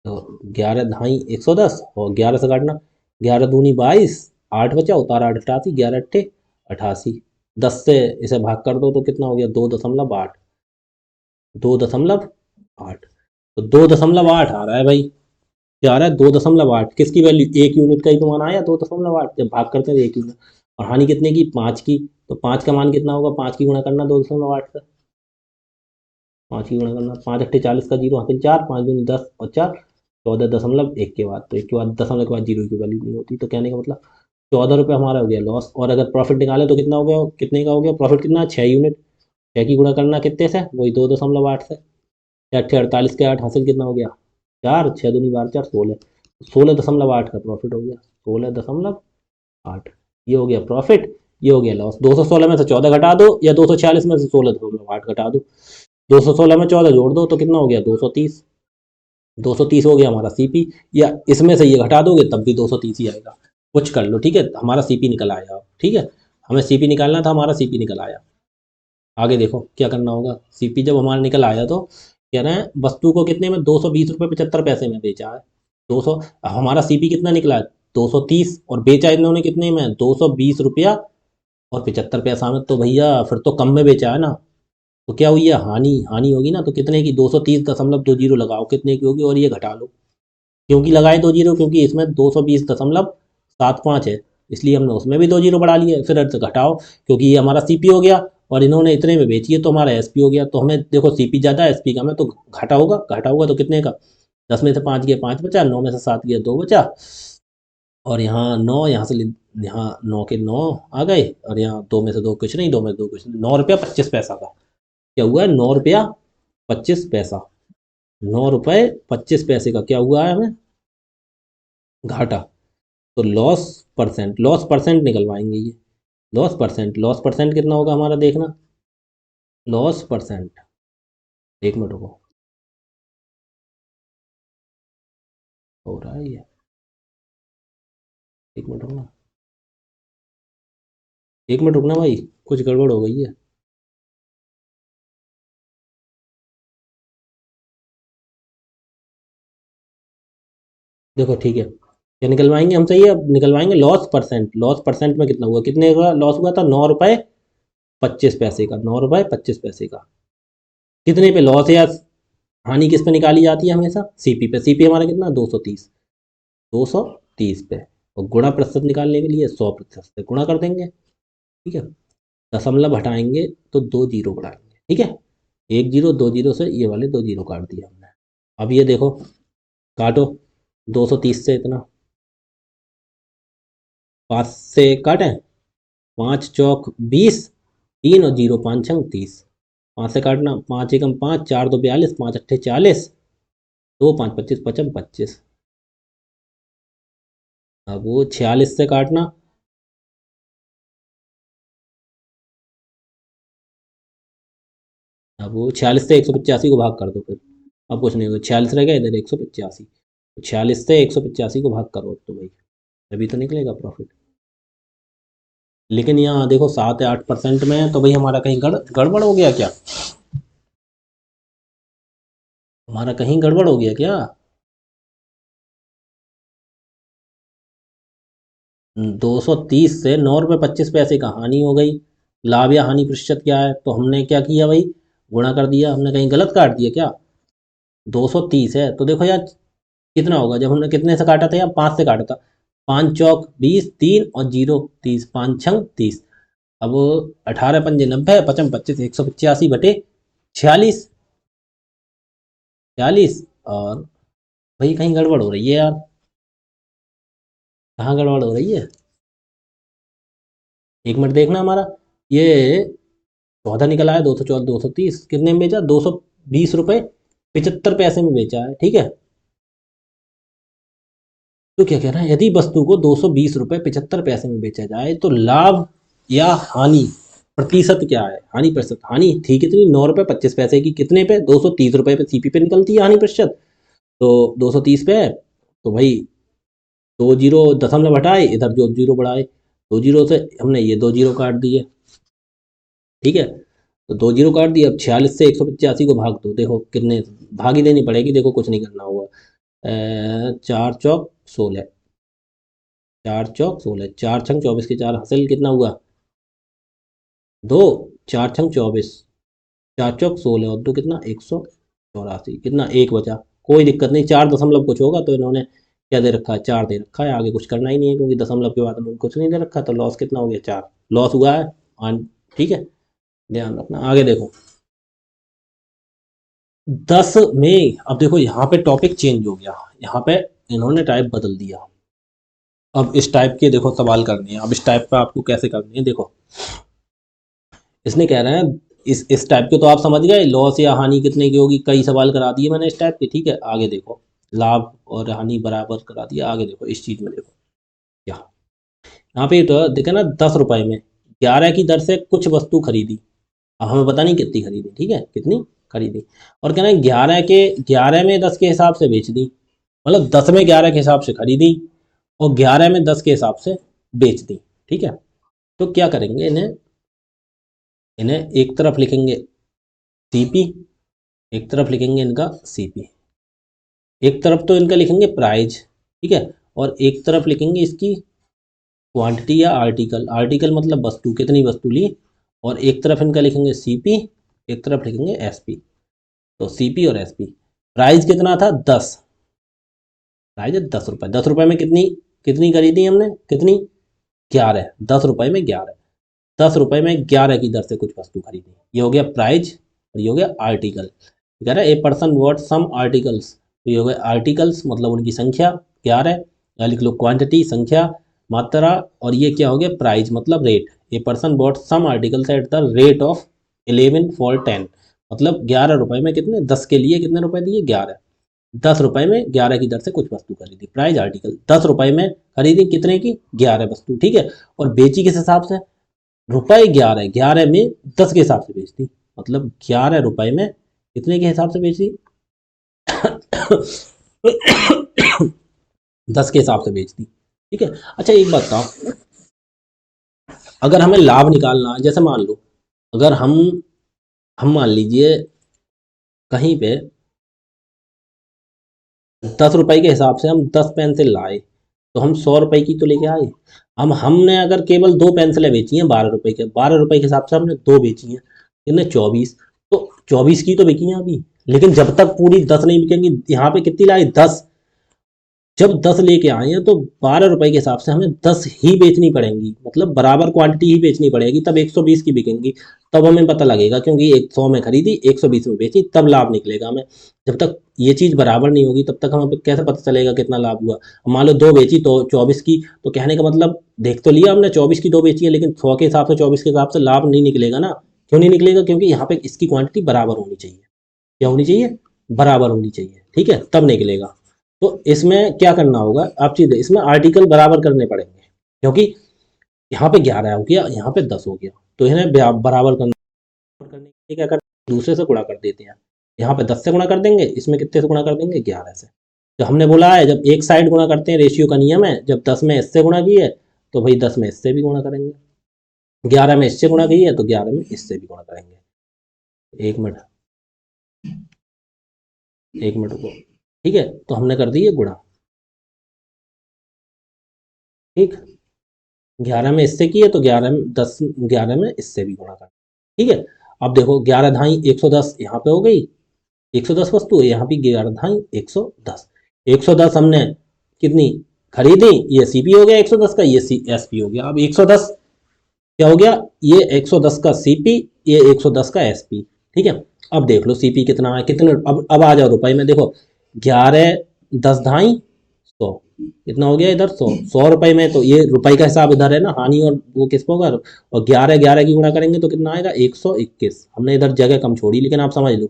तो 11 ढाई 110, और 11 से काटना, 11 दूनी 22, 8 बचा, उतारा 8 88, 11 अट्ठे 88, 10 से इसे भाग कर दो तो कितना हो गया, 2.8, 2.8, तो 2.8 आ रहा है भाई, क्या आ रहा है, 2.8, किसकी वैल्यू, 1 यूनिट का ही तो मान आया 2.8, जब भाग करते हैं 1 यूनिट। और हानि कितने की, 5 की, तो 5 का मान कितना होगा, 5 की गुणा करना 2.8 से, 5 की गुणा करना, 5 अट्ठे 40 का जीरो हासिल 4, 5 दूनी 10 और 4 14.1 के बाद, तो एक के बाद दशमलव के बाद जीरो की वैल्यू नहीं होती, तो कहने का मतलब 14 रुपये हमारा हो गया लॉस। और अगर प्रॉफिट निकाले तो कितना हो गया, कितने का हो गया प्रॉफिट, कितना 6 यूनिट, 6 की गुणा करना कितने से, वही 2.8 से, 48 के 8 हासिल कितना हो गया 4, 6 दूनी 12 4 16, 16.8 का प्रॉफिट हो गया, 16.8, ये हो गया प्रॉफिट, ये हो गया लॉस। 216 में से 14 घटा दो, या 246 में से 16.8 घटा दो, 216 में 14 जोड़ दो तो कितना हो गया 230, 230 हो गया हमारा सीपी, या इसमें से ये घटा दोगे तब भी 230 ही आएगा, कुछ कर लो, ठीक है। हमारा सीपी निकल आया, ठीक है, हमें सीपी निकालना था, हमारा सीपी निकल आया। आगे देखो क्या करना होगा, सीपी जब हमारा निकल आया तो कह रहे हैं वस्तु को कितने में, 220 रुपये 75 पैसे में बेचा है, 200, हमारा सीपी कितना निकला है 230, और बेचा इन्होंने कितने में, 220 रुपया और 75 पैसा में, तो भैया फिर तो कम में बेचा है ना, तो क्या हुई है, हानि, हानि होगी ना, तो कितने की, 230.20 लगाओ, कितने की होगी, और ये घटा लो, क्योंकि लगाए 2 जीरो, क्योंकि इसमें 220.75 है, इसलिए हमने उसमें भी 2 जीरो बढ़ा लिए, फिर अर्थ घटाओ, क्योंकि ये हमारा सीपी हो गया, और इन्होंने इतने में बेची है तो हमारा एसपी हो गया, तो हमें देखो सीपी ज़्यादा है एसपी कम है, तो घाटा होगा, घाटा होगा तो कितने का, 10 में से 5 गया 5 बचा, 9 में से 7 गया 2 बचा, और यहाँ 9, यहाँ से यहाँ 9 के 9 आ गए, और यहाँ 2 में से 2 कुछ नहीं, 2 में से 2 कुछ नहीं, 9 रुपया 25 पैसा का क्या हुआ है, 9 रुपया 25 पैसा, 9 रुपये 25 पैसे का क्या हुआ है हमें घाटा। तो लॉस परसेंट निकलवाएंगे ये, लॉस परसेंट कितना होगा हमारा, देखना लॉस परसेंट, एक मिनट रुको, हो रहा है ये, एक मिनट रुकना, एक मिनट रुकना भाई, कुछ गड़बड़ हो गई है। देखो ठीक है, क्या निकलवाएंगे हम, सही है, अब निकलवाएंगे लॉस परसेंट। लॉस परसेंट में कितना हुआ, कितने का लॉस हुआ था, 9 रुपये 25 पैसे का, 9 रुपये 25 पैसे का। कितने पे लॉस है या हानि किस पे निकाली जाती है हमेशा, सीपी पे। सीपी हमारा कितना, 230, 230 पे। और गुणा प्रतिशत निकालने के लिए 100% से गुणा कर देंगे, ठीक है। दशमलव हटाएंगे तो 2 जीरो बढ़ाएंगे, ठीक है। 1 जीरो, 2 जीरो से ये वाले 2 जीरो काट दिए हमने। अब ये देखो, काटो, 230 से इतना, 5 से काटें, 5 चौक 20, 3 और 0 5 छंग 30। 5 से काटना, 5 एकम 5, 4 2 42, 5 अट्ठे 40, 2 5 25 55 25। अब वो 46 से काटना, अब वो 46 से 185 को भाग कर दो फिर। अब कुछ नहीं होगा, 46 रह गया इधर 185, तो 46 से 185 को भाग करो तो भाई, तभी तो निकलेगा प्रॉफिट। लेकिन यहाँ देखो 7 या 8% में है, तो भाई हमारा कहीं गड़बड़ हो गया क्या, हमारा कहीं गड़बड़ हो गया क्या। 230 से 9 रुपये 25 पैसे का हानि हो गई। लाभ या हानि प्रतिशत क्या है, तो हमने क्या किया भाई, गुणा कर दिया। हमने कहीं गलत काट दिया क्या, 230 है तो देखो यार कितना होगा, जब हमने कितने से काटा था या 5 से काटा था, 5 चौक 20, 3 और 0 30, 5 छंग 30। अब 18 पंजे 90, 55 25, 185/46, 46। और भाई कहीं गड़बड़ हो रही है यार, कहाँ गड़बड़ हो रही है, एक मिनट देखना हमारा। ये 14 निकल आया, 214 230 कितने में बेचा, 220 रुपये 75 पैसे में बेचा है, ठीक है। तो क्या कह रहा है, यदि वस्तु को 220 रुपये 75 पैसे में बेचा जाए तो लाभ या हानि प्रतिशत क्या है, हानि प्रतिशत। हानि थी कितनी, 9 रुपये 25 पैसे की, कितने पे, 230 रुपये पे सीपी पे निकलती है हानि प्रतिशत, तो 230 पे है। तो भाई 2 जीरो दशमलव हटाए, इधर जो जीरो बढ़ाए, 2 जीरो से हमने ये 2 जीरो काट दिए, ठीक है। तो 2 जीरो काट दिए, अब 46 से 185 को भाग दो, देखो कितने, भाग ही देनी पड़ेगी, देखो कुछ नहीं करना होगा। 4 चौक 16, 4 चौक 16, 4 छंग 24 के 4 हासिल कितना हुआ, 2, 4 छंग 24, 4 चौक 16 और 2 कितना, 184, कितना, एक बचा। कोई दिक्कत नहीं, 4 दशमलव कुछ होगा तो इन्होंने क्या दे रखा है, 4 दे रखा है, आगे कुछ करना ही नहीं है, क्योंकि दशमलव के बाद उन्होंने कुछ नहीं दे रखा, तो लॉस कितना हो गया, 4 लॉस हुआ है। ठीक है, ध्यान रखना। आगे देखो, 10 में, अब देखो यहाँ पे टॉपिक चेंज हो गया, यहाँ पे इन्होंने टाइप बदल दिया। अब इस टाइप के देखो सवाल करने हैं, अब इस टाइप पे आपको कैसे करनी है, देखो इसने कह रहे हैं, इस टाइप के तो आप समझ गए, लॉस या हानि कितने की होगी, कई सवाल करा दिए मैंने इस टाइप के, ठीक है। आगे देखो, लाभ और हानि बराबर करा दिया। आगे देखो इस चीज में, देखो क्या, यहाँ पे तो देखा ना, 10 रुपए में 11 की दर से कुछ वस्तु खरीदी। अब हमें पता नहीं कितनी खरीदी, ठीक है, कितनी खरीदी, और कहना है 11 में 10 के हिसाब से बेच दी, मतलब 10 में 11 के हिसाब से खरीदी और 11 में 10 के हिसाब से बेच दी, ठीक है। तो क्या करेंगे, इन्हें इन्हें एक तरफ लिखेंगे सीपी, एक तरफ लिखेंगे इनका सीपी, एक तरफ तो इनका लिखेंगे प्राइज, ठीक है, और एक तरफ लिखेंगे इसकी क्वांटिटी या आर्टिकल। आर्टिकल मतलब वस्तु, कितनी वस्तु ली, और एक तरफ इनका लिखेंगे सीपी, एक तरफ लिखेंगे एसपी। तो सीपी और एसपी, प्राइस कितना था, 10, प्राइस है 10 रुपये, 10 रुपये में कितनी कितनी खरीदी हमने, कितनी, 11, 10 रुपये में 11, 10 रुपये में 11 की दर से कुछ वस्तु खरीदी, ये हो गया प्राइज और ये हो गया आर्टिकल। कह रहा है a person bought some articles, तो ये हो गया आर्टिकल्स मतलब उनकी संख्या 11, या लिख लो क्वांटिटी संख्या, मात्रा, और ये क्या हो गया प्राइज मतलब रेट। A person bought some articles at the rate of 11 for 10, मतलब 11 रुपये में कितने, 10 के लिए कितने रुपए दिए, 11, 10 रुपये में 11 की दर से कुछ वस्तु खरीदी, प्राइस आर्टिकल, 10 रुपये में खरीदी कितने की, 11 वस्तु, ठीक है। और बेची किस हिसाब से, रुपए 11, 11 में 10 के हिसाब से बेच दी, मतलब 11 रुपये में कितने के हिसाब से बेच दी? 10 के हिसाब से बेच दी, ठीक है। अच्छा एक बात बताओ, अगर हमें लाभ निकालना है, जैसे मान लो अगर हम मान लीजिए कहीं पे 10 रुपए के हिसाब से हम 10 पेंसिल लाए, तो हम 100 रुपए की तो लेके आए। हमने अगर केवल 2 पेंसिलें बेची हैं 12 रुपए के, 12 रुपए के हिसाब से हमने 2 बेची हैं, कितने 24, तो 24 की तो बिकी हैं अभी। लेकिन जब तक पूरी 10 नहीं बिकेंगी, यहाँ पे कितनी लाई 10, जब 10 लेके आए हैं तो 12 रुपए के हिसाब से हमें 10 ही बेचनी पड़ेंगी, मतलब बराबर क्वांटिटी ही बेचनी पड़ेगी, तब 120 की बिकेंगी। तब हमें पता लगेगा, क्योंकि 100 में खरीदी 120 में बेची, तब लाभ निकलेगा हमें। जब तक ये चीज़ बराबर नहीं होगी तब तक हमें कैसे पता चलेगा कितना लाभ हुआ। मान लो 2 बेची तो 24 की, तो कहने का मतलब देख तो लिया हमने 24 की 2 बेची है, लेकिन 100 के हिसाब से 24 के हिसाब से लाभ नहीं निकलेगा ना। क्यों नहीं निकलेगा? क्योंकि यहाँ पे इसकी क्वांटिटी बराबर होनी चाहिए। क्या होनी चाहिए? बराबर होनी चाहिए, ठीक है, तब निकलेगा। तो इसमें क्या करना होगा, आप चीज़ इसमें आर्टिकल बराबर करने पड़ेंगे, क्योंकि यहाँ पे 11 हो गया, यहाँ पे 10 हो गया, तो इन्हें बराबर करने के लिए क्या करते हैं, दूसरे से गुणा कर देते हैं। यहाँ पे 10 से गुणा कर देंगे, इसमें कितने से गुणा कर देंगे, 11 से। तो हमने बोला है जब एक साइड गुणा करते हैं, रेशियो का नियम है, जब 10 में इससे गुणा की है तो भाई 10 में इससे भी गुणा करेंगे, 11 में इससे गुणा की है तो 11 में इससे भी गुणा करेंगे। एक मिनट, एक मिनट रुको, ठीक है, तो हमने कर दी है गुणा, ठीक। 11 में इससे की है तो 11 में 10, 11 में इससे भी गुणा करना, ठीक है। अब देखो 11 धाई 110 यहाँ पे हो गई, 110 वस्तु है, यहाँ भी 11 धाई 110, 110 हमने कितनी खरीदी, ये सीपी हो गया 110 का, ये सी एसपी हो गया। अब 110 क्या हो गया, ये 110 का सीपी, ये 110 का एसपी, ठीक है। अब देख लो सीपी कितना है, कितने, अब आ जाओ रुपए में, देखो 11 10 धाई 100, कितना हो गया इधर 100, 100 रुपए में, तो ये रुपए का हिसाब इधर है ना, हानि और वो किस होगा, और 11 11 की गुणा करेंगे तो कितना आएगा 121। हमने इधर जगह कम छोड़ी, लेकिन आप समझ लो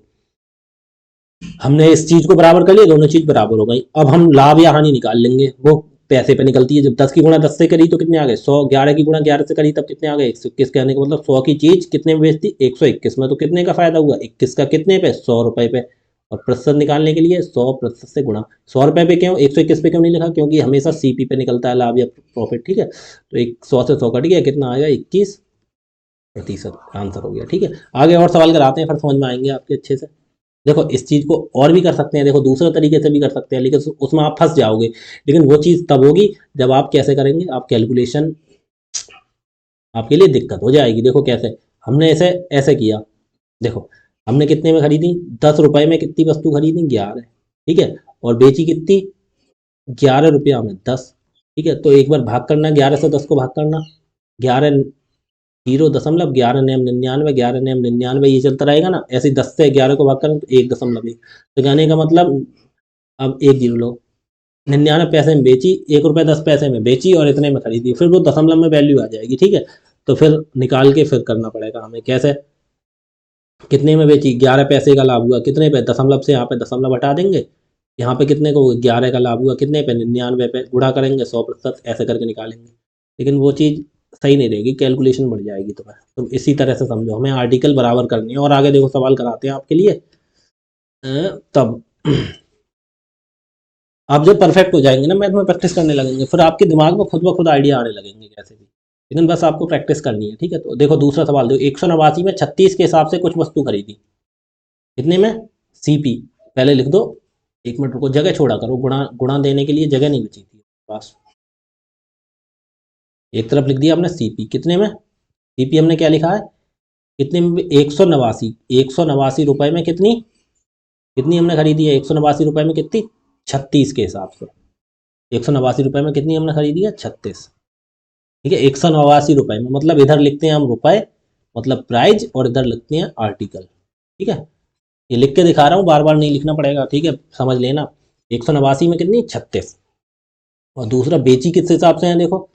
हमने इस चीज को बराबर कर लिया, दोनों चीज बराबर हो गई। अब हम लाभ या हानि निकाल लेंगे, वो पैसे पे निकलती है। जब 10 की गुणा 10 से करी तो कितने आ गए 100, 11 की गुणा 11 से करी तब कितने आ गए 121। कहने का मतलब 100 की चीज कितने में बेचती 121 में, तो कितने का फायदा हुआ 21 का, कितने पे 100 रुपए पे। और प्रतिशत निकालने के लिए 100% से गुणा, 100 रुपए पे क्यों 121 पे क्यों नहीं लिखा, क्योंकि हमेशा सीपी पे निकलता है लाभ या प्रॉफिट, ठीक है। तो 100 से 100 कट गया, कितना आएगा 21% आंसर हो गया, ठीक है। आगे और सवाल कराते हैं, फिर समझ में आएंगे आपके अच्छे से। देखो इस चीज को और भी कर सकते हैं, देखो दूसरे तरीके से भी कर सकते हैं, लेकिन उसमें आप फंस जाओगे। लेकिन वो चीज तब होगी जब आप कैसे करेंगे, आप कैलकुलेशन, आपके लिए दिक्कत हो जाएगी। देखो कैसे, हमने ऐसे ऐसे किया, देखो हमने कितने में खरीदी 10 रुपए में, कितनी वस्तु खरीदी 11, ठीक है, और बेची कितनी 11 रुपया में 10, ठीक है। तो एक बार भाग करना, 11 से 10 को भाग करना, 11 0.11 11 नेम 99, ये चलता रहेगा ना ऐसे ही। 10 से 11 को भाग करें तो 1.1, तो कहने का मतलब अब 1 0 लो, 99 पैसे में बेची, 1 रुपये 10 पैसे में बेची और इतने में खरीदी, फिर वो दशमलव में वैल्यू आ जाएगी, ठीक है। तो फिर निकाल के फिर करना पड़ेगा हमें, कैसे, कितने में बेची 11 पैसे का लाभ हुआ, कितने पे, दशमलव से यहाँ पे दशमलव हटा देंगे, यहाँ पे कितने को 11 का लाभ हुआ, कितने पे 99 पे, गुणा करेंगे 100%, ऐसे करके निकालेंगे। लेकिन वो चीज़ सही नहीं रहेगी, कैलकुलेशन बढ़ जाएगी तुम्हें। तुम इसी तरह से समझो, हमें आर्टिकल बराबर करनी है। और आगे देखो सवाल कराते हैं आपके लिए, तब आप जब परफेक्ट हो जाएंगे ना, मैथ में प्रैक्टिस करने लगेंगे, फिर आपके दिमाग में खुद ब खुद आइडिया आने लगेंगे कैसे भी। लेकिन बस आपको प्रैक्टिस करनी है, ठीक है। तो देखो दूसरा सवाल, देखो 189 में 36 के हिसाब से कुछ वस्तु खरीदी, कितने में, सीपी, पहले लिख दो, 1 मिनट रुको, जगह छोड़ा करो, गुणा गुणा देने के लिए जगह नहीं बची थी बस, एक तरफ लिख दिया हमने सीपी, कितने में, सीपी हमने क्या लिखा है, कितने में, 189, 189 रुपए में कितनी, कितनी हमने खरीदी है 189 रुपए में, कितनी 36 के हिसाब से, 189 रुपए में कितनी हमने खरीदी है 36, ठीक है। 189 रुपए में, मतलब इधर लिखते हैं हम रुपए, मतलब प्राइज, और इधर लिखते हैं आर्टिकल, ठीक है। ये लिख के दिखा रहा हूँ, बार बार नहीं लिखना पड़ेगा, ठीक है, समझ लेना। 189 में कितनी 36, और दूसरा बेची किस हिसाब से है, देखो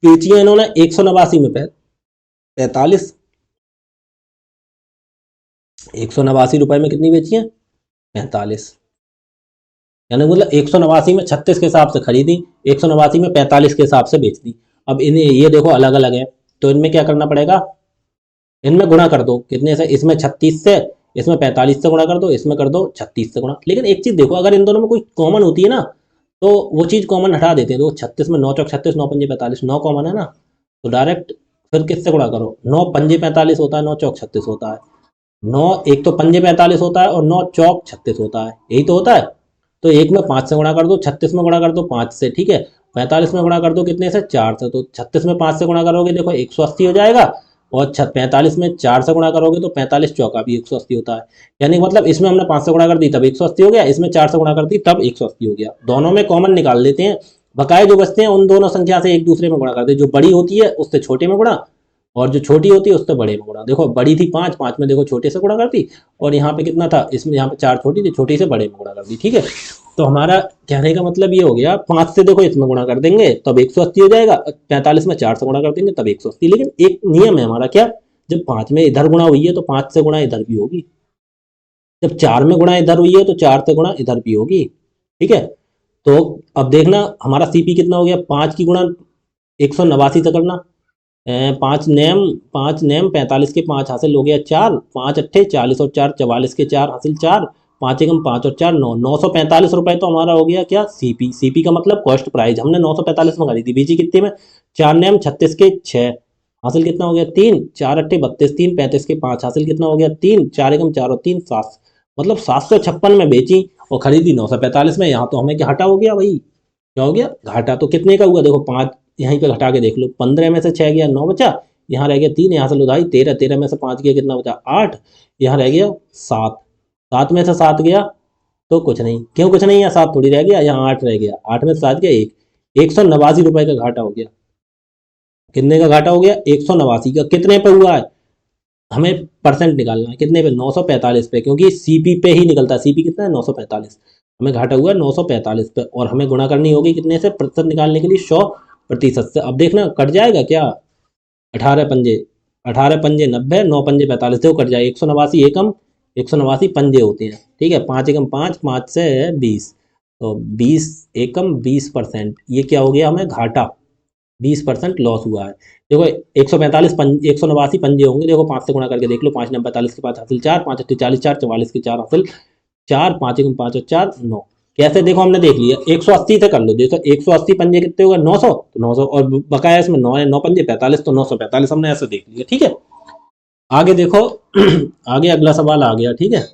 बेची है इन्होंने 189 में 45, 189 रुपए में कितनी बेची है 45, यानी मतलब 189 में 36 के हिसाब से खरीदी, 189 में 45 के हिसाब से बेच दी। अब इन्हें ये देखो अलग अलग है, तो इनमें क्या करना पड़ेगा, इनमें गुणा कर दो, कितने से, इसमें 36 से, इसमें 45 से गुणा कर दो, इसमें कर दो 36 से गुणा। लेकिन एक चीज़ देखो, अगर इन दोनों में कोई कॉमन होती है ना तो वो चीज़ कॉमन हटा देते हैं। तो 36 में 9 चौक 36, 9 पंजे 45, 9 कॉमन है ना, तो डायरेक्ट फिर किससे गुणा करो, 9 पंजे 45 होता है, 9 चौक 36 होता है। 9 एक तो पंजे 45 होता है और 9 चौक 36 होता है, यही तो होता है। तो एक में 5 से गुणा कर दो, 36 में गुणा कर दो 5 से, ठीक है। 45 में गुणा कर दो कितने से, 4 से, तो 36 में 5 से गुणा करोगे देखो 180 हो जाएगा। और 45 में 4 से गुणा करोगे तो 45 चौका भी 180 होता है। यानी मतलब इसमें हमने 5 से गुणा कर दी तब 180 हो गया, इसमें 4 से गुणा कर दी तब 180 हो गया। दोनों में कॉमन निकाल लेते हैं, बकाए जो बचते हैं उन दोनों संख्या से एक दूसरे में गुणा कर दे। जो बड़ी होती है उससे छोटे में गुणा, और जो छोटी होती है उससे बड़े में गुणा। देखो बड़ी थी 5, 5 में देखो छोटे से गुणा कर दी, और यहाँ पे कितना था, इसमें यहाँ पे 4 छोटी थी, छोटी से बड़े में गुणा कर दी, ठीक है। तो हमारा कहने का मतलब ये हो गया, 5 से देखो इसमें गुणा कर देंगे तब 180 हो जाएगा, 45 में 4 से गुणा कर देंगे तब 180। लेकिन एक नियम है हमारा, क्या, जब 5 में इधर गुणा हुई है तो 5 से गुणा इधर भी होगी, जब 4 में गुणा इधर हुई है तो 4 से गुणा इधर भी होगी, ठीक है। तो अब देखना हमारा सीपी कितना हो गया, 5 की गुणा 189 से करना, 5 नेम 45 के 5 हासिल हो गया 4, 5 अट्ठे 40 और 4 44 के 4 हासिल 4, 5 एकम 5 और 4 9, 945 रुपए तो हमारा हो गया क्या, सीपी। सीपी का मतलब कॉस्ट प्राइस, हमने 945 में खरीदी, बेची कितने में, 4 नेम 36 के 6 हासिल कितना हो गया 3, 4 अट्ठे 32, 3 35 के 5 हासिल कितना हो गया 3, 4 एकम 4 और 3 7, मतलब 756 में बेची और खरीदी 945 में। यहाँ तो हमें क्या घाटा हो गया भाई, क्या हो गया, घाटा। तो कितने का हुआ, देखो 5 यहीं पे घटा के देख लो, 15 में से 6 गया 9 बचा, यहाँ रह गया 3, यहाँ से लुधाई 13, 13 में से 5 गया कितना बचा 8, यहाँ रह गया 7, 7 में से 7 गया तो कुछ नहीं, क्यों कुछ नहीं, यहाँ 7 थोड़ी रह गया, यहाँ 8 रह गया, 8 में से 7 गया 189 रुपए का घाटा हो गया। कितने का घाटा हो गया, 189 का। कितने पे हुआ है, हमें परसेंट निकालना है, कितने पे, 945 पे, क्योंकि सीपी पे ही निकलता है। सीपी कितना है 945, हमें घाटा हुआ 945 पे, और हमें गुणा करनी होगी कितने से, प्रतिशत निकालने के लिए 100% से। अब देखना कट जाएगा क्या, 18 पंजे 90, 9 पंजे 45, देखो कट जाएगा, 189 एकम 189 पंजे होते हैं, ठीक है। 5 एकम 5, 5 से 20, तो 20 एकम 20%, ये क्या हो गया हमें घाटा, 20% लॉस हुआ है। देखो 145 189 पंजे होंगे, देखो 5 से गुणा करके देख लो, 5 9 45 के 5 हासिल 4, 5 अट्ठे 40, 4 44 के 4 हासिल 4, 5 एकम 5 और 4 9। कैसे, देखो हमने देख लिया, 180 से कर लो, देखो 180 पंजे कितने होगा 900, तो 900 और बकाया इसमें 9 है, 9 पंजे 45, तो 945 हमने ऐसे देख लिया, ठीक है। आगे देखो आगे अगला सवाल आ गया, ठीक है,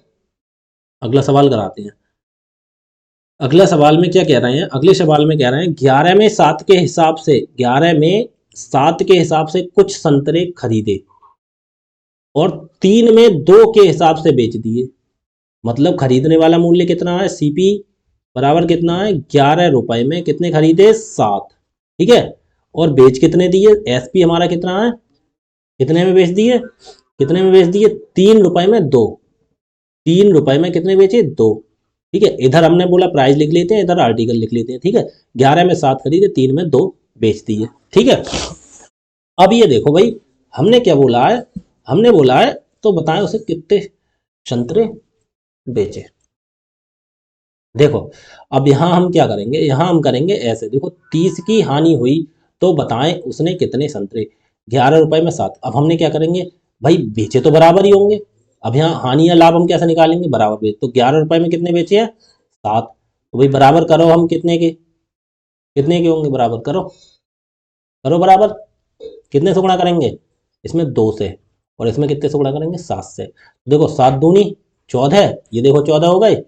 अगला सवाल कराते हैं। अगला सवाल में क्या कह रहे हैं, अगले सवाल में कह रहे हैं 11 में 7 के हिसाब से, 11 में 7 के हिसाब से कुछ संतरे खरीदे और 3 में 2 के हिसाब से बेच दिए। मतलब खरीदने वाला मूल्य कितना है, सीपी बराबर कितना है 11 रुपए में कितने खरीदे 7, ठीक है। और बेच कितने दिए, एसपी हमारा कितना है, कितने में बेच दिए, कितने में बेच दिए 3 रुपए में 2, 3 रुपए में कितने बेचे 2, ठीक है। इधर हमने बोला प्राइस लिख लेते हैं, इधर आर्टिकल लिख लेते हैं, ठीक है। 11 में 7 खरीदे, 3 में 2 बेच दिए, ठीक है। अब ये देखो भाई, हमने क्या बोला है, हमने बोला है तो बताएं उसे कितने संतरे बेचे। देखो अब यहां हम क्या करेंगे, यहां हम करेंगे ऐसे, देखो 30 की हानि हुई तो बताएं उसने कितने संतरे, 11 रुपए में 7। अब हमने क्या करेंगे भाई, बेचे तो बराबर ही होंगे। अब यहाँ हानि या लाभ हम कैसे निकालेंगे, बराबर बेच, तो 11 रुपए में कितने बेचे हैं 7, तो भाई बराबर करो, हम कितने के, कितने के होंगे, बराबर करो, करो बराबर, कितने से गुणा करेंगे, इसमें 2 से, और इसमें कितने से गुणा करेंगे 7 से। देखो 7 दूनी 14, ये देखो 14 हो गए,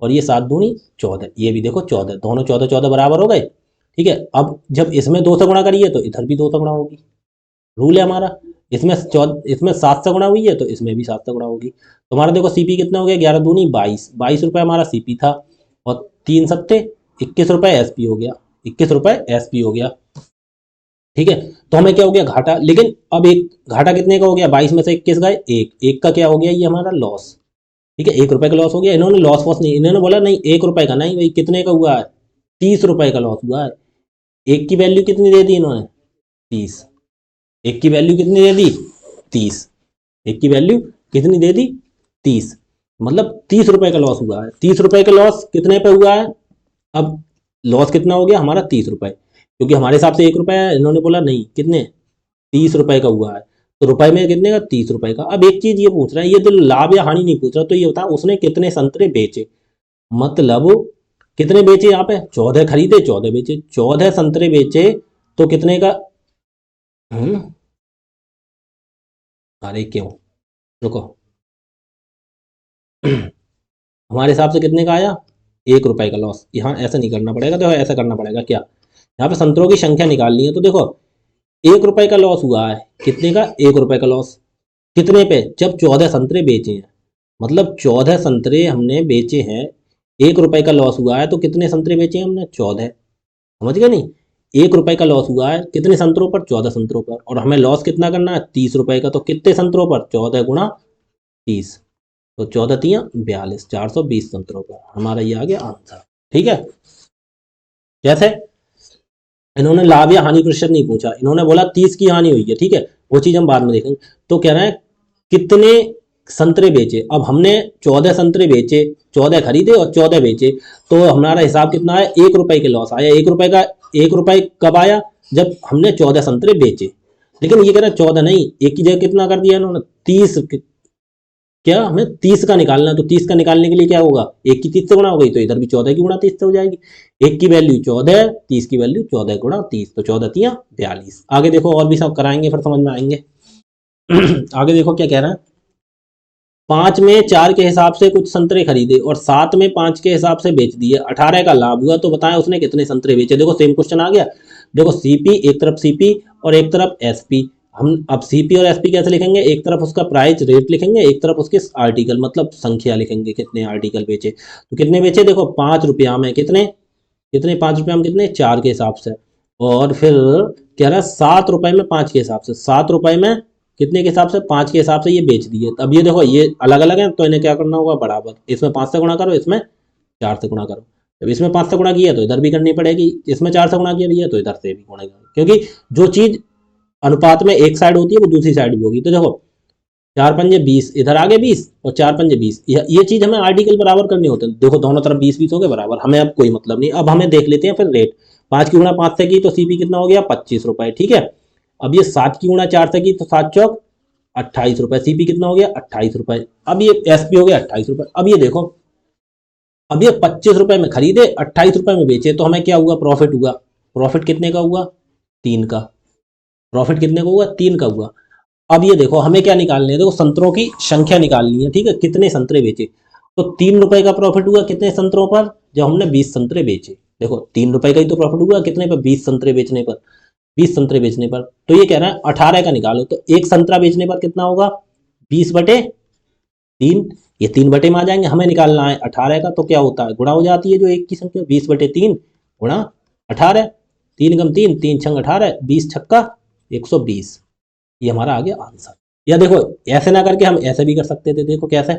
और ये 7 दूनी 14, ये भी देखो 14, दोनों 14 14 बराबर हो गए, ठीक है। अब जब इसमें 2 से गुणा करिए तो इधर भी 2 से गुणा होगी, रूल है हमारा। इसमें 7 से गुणा हुई है तो इसमें भी 7 से गुणा होगी। तो हमारा देखो सीपी कितना हो गया, 11 दूनी 22, 22 रुपये हमारा सीपी था, और 3 सत्ते 21 रुपये एसपी हो गया, 21 रुपये एसपी हो गया, ठीक है। तो हमें क्या हो गया घाटा, लेकिन अब एक घाटा कितने का हो गया, 22 में से 21 गए, एक का क्या हो गया, ये हमारा लॉस, ठीक है, 1 रुपए का लॉस हो गया। इन्होंने लॉस वॉस नहीं, इन्होंने बोला नहीं 1 रुपए का नहीं भाई, कितने का हुआ है 30 रुपए का लॉस हुआ है। एक की वैल्यू कितनी दे दी इन्होंने 30, एक की वैल्यू कितनी दे दी 30, एक की वैल्यू कितनी दे दी 30, मतलब 30 रुपए का लॉस हुआ है। 30 रुपए का लॉस कितने पे हुआ है, अब लॉस कितना हो गया हमारा 30 रुपए, क्योंकि हमारे हिसाब से 1 रुपया है, इन्होंने बोला नहीं कितने 30 रुपए का हुआ है। तो रुपए में कितने का, 30 रुपए का। अब एक चीज ये पूछ रहा है, ये तो लाभ या हानि नहीं पूछ रहा, तो ये बता उसने कितने संतरे बेचे, मतलब कितने बेचे, यहाँ पे 14 खरीदे 14 बेचे, 14 संतरे बेचे तो कितने का। हम्म। अरे क्यों, रुको। हमारे हिसाब से कितने का आया, 1 रुपए का लॉस। यहाँ ऐसा नहीं करना पड़ेगा, देखो ऐसा करना पड़ेगा क्या, यहाँ पे संतरों की संख्या निकालनी है, तो देखो 1 रुपए का लॉस हुआ है, कितने का, 1 रुपए का लॉस। कितने पे, जब 14 संतरे बेचे हैं, मतलब 14 संतरे हमने बेचे हैं, 1 रुपए का लॉस हुआ है, तो कितने संतरे बेचे हैं हमने, 14। समझ गए नहीं, 1 रुपए का लॉस हुआ है कितने संतरों पर, 14 संतरों पर, और हमें लॉस कितना करना है, 30 रुपए का, तो कितने संतरों पर, 14 गुणा 30, तो 14 तिया 42, 420 संतरों पर, हमारा ये आ गया आंसर। ठीक है, जैसे इन्होंने लाभ या हानि प्रतिशत नहीं पूछा, इन्होंने बोला 30 की हानि हुई है, ठीक है, वो चीज हम बाद में देखेंगे। तो कह रहे हैं कितने संतरे बेचे, अब हमने 14 संतरे बेचे, 14 खरीदे और 14 बेचे, तो हमारा हिसाब कितना है, 1 रुपए के लॉस आया। 1 रुपए का, 1 रुपए कब आया, जब हमने 14 संतरे बेचे। लेकिन ये कह रहे हैं 14 नहीं, एक की जगह कितना कर दिया इन्होंने, 30। क्या हमें 30 का निकालना है, तो 30 का निकालने के लिए क्या होगा, एक की 30 से गुणा हो गई, तो इधर भी 14 की गुणा 30 से हो जाएगी। एक की वैल्यू 14, 30 की वैल्यू 14 गुणा 30, तो 14 तिया 42। आगे देखो और भी सब कराएंगे, फिर समझ में आएंगे। आगे देखो क्या कह रहा है, 5 में 4 के हिसाब से कुछ संतरे खरीदे और 7 में 5 के हिसाब से बेच दिए, 18 का लाभ हुआ, तो बताएं उसने कितने संतरे बेचे। देखो सेम क्वेश्चन आ गया, देखो सीपी, एक तरफ सीपी और एक तरफ एसपी। हम अब सीपी और एसपी कैसे लिखेंगे, एक तरफ उसका प्राइस रेट लिखेंगे, एक तरफ उसके आर्टिकल मतलब संख्या लिखेंगे, कितने आर्टिकल बेचे। तो कितने बेचे, देखो 5 रुपया में कितने, कितने 5 रुपया में कितने, 4 के हिसाब से, और फिर कह रहा है 7 रुपए में 5 के हिसाब से, 7 रुपए में कितने के हिसाब से, 5 के हिसाब से ये बेच दिए। अब ये देखो ये अलग अलग है, तो इन्हें क्या करना होगा, बराबर, इसमें 5 से गुणा करो, इसमें 4 से गुणा करो। जब इसमें 5 से गुणा किया तो इधर भी करनी पड़ेगी, इसमें 4 से गुणा किया तो इधर से भी गुणा, क्योंकि जो चीज अनुपात में एक साइड होती है वो दूसरी साइड भी होगी। तो देखो 4 पंजे 20, इधर आगे 20 और 4 पंजे 20, ये चीज हमें आर्टिकल बराबर करनी होती है। देखो दोनों तरफ 20-20 हो गए बराबर, हमें अब कोई मतलब नहीं। अब हमें देख लेते हैं फिर रेट, 5 की गुणा 5 से की तो सीपी कितना हो गया, 25 रुपए, ठीक है। अब ये 7 की गुणा 4 से की तो 7 चौक 28 रुपए, सीपी कितना हो गया, 28 रुपए। अब ये एसपी हो गया 28 रुपए। अब ये देखो, अब ये 25 रुपए में खरीदे, 28 रुपए में बेचे, तो हमें क्या हुआ, प्रॉफिट हुआ। प्रॉफिट कितने का हुआ, 3 का। प्रॉफिट कितने का हुआ, 3 का हुआ। अब ये देखो हमें क्या निकालनी है, देखो संतरों की संख्या निकालनी है, ठीक है, कितने संतरे बेचे। तो 3 रुपए का प्रॉफिट हुआ कितने संतरों पर, जब हमने 20 संतरे बेचे। देखो 3 रुपए का ही तो प्रॉफिट हुआ कितने पर, 20 संतरे बेचने पर, 20 संतरे बेचने पर। तो ये कह रहा है 18 का निकालो, तो एक संतरा बेचने पर कितना होगा, 20/3। ये 3 बटे में आ जाएंगे, हमें निकालना है 18 का, तो क्या होता है, गुणा हो जाती है जो एक की संख्या, 20/3 गुणा 18, 3 गम 3, 3 छंग 18, 20 छक्का 120। ये हमारा आ गया आंसर। या देखो ऐसे ना करके हम ऐसे भी कर सकते थे, देखो कैसे,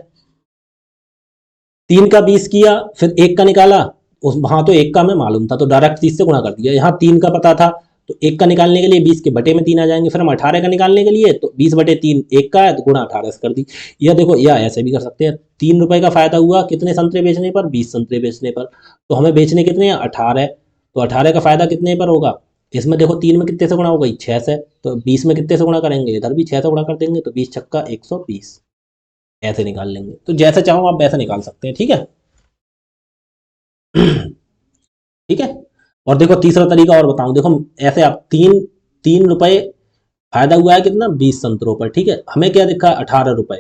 3 का 20 किया, फिर 1 का निकाला, उस वहां तो 1 का हमें मालूम था तो डायरेक्ट 30 से गुणा कर दिया। यहाँ 3 का पता था, तो 1 का निकालने के लिए 20 के बटे में 3 आ जाएंगे, फिर हम 18 का निकालने के लिए तो 20/3 1 का है तो गुणा 18 से कर दी। या देखो या ऐसे भी कर सकते हैं, 3 रुपए का फायदा हुआ कितने संतरे बेचने पर, 20 संतरे बेचने पर, तो हमें बेचने कितने हैं, 18, तो 18 का फायदा कितने पर होगा, इसमें देखो 3 में कितने से गुणा हो गई, 6 से, तो 20 में कितने से गुणा करेंगे, इधर भी 6 से गुणा कर देंगे, तो 20 छक्का 120, ऐसे निकाल लेंगे। तो जैसे चाहो आप वैसे निकाल सकते हैं, ठीक है। ठीक है। और देखो तीसरा तरीका और बताऊं, देखो ऐसे आप 3 रुपए फायदा हुआ है कितना, 20 संतरों पर, ठीक है, हमें क्या दिखा, 18 रुपए,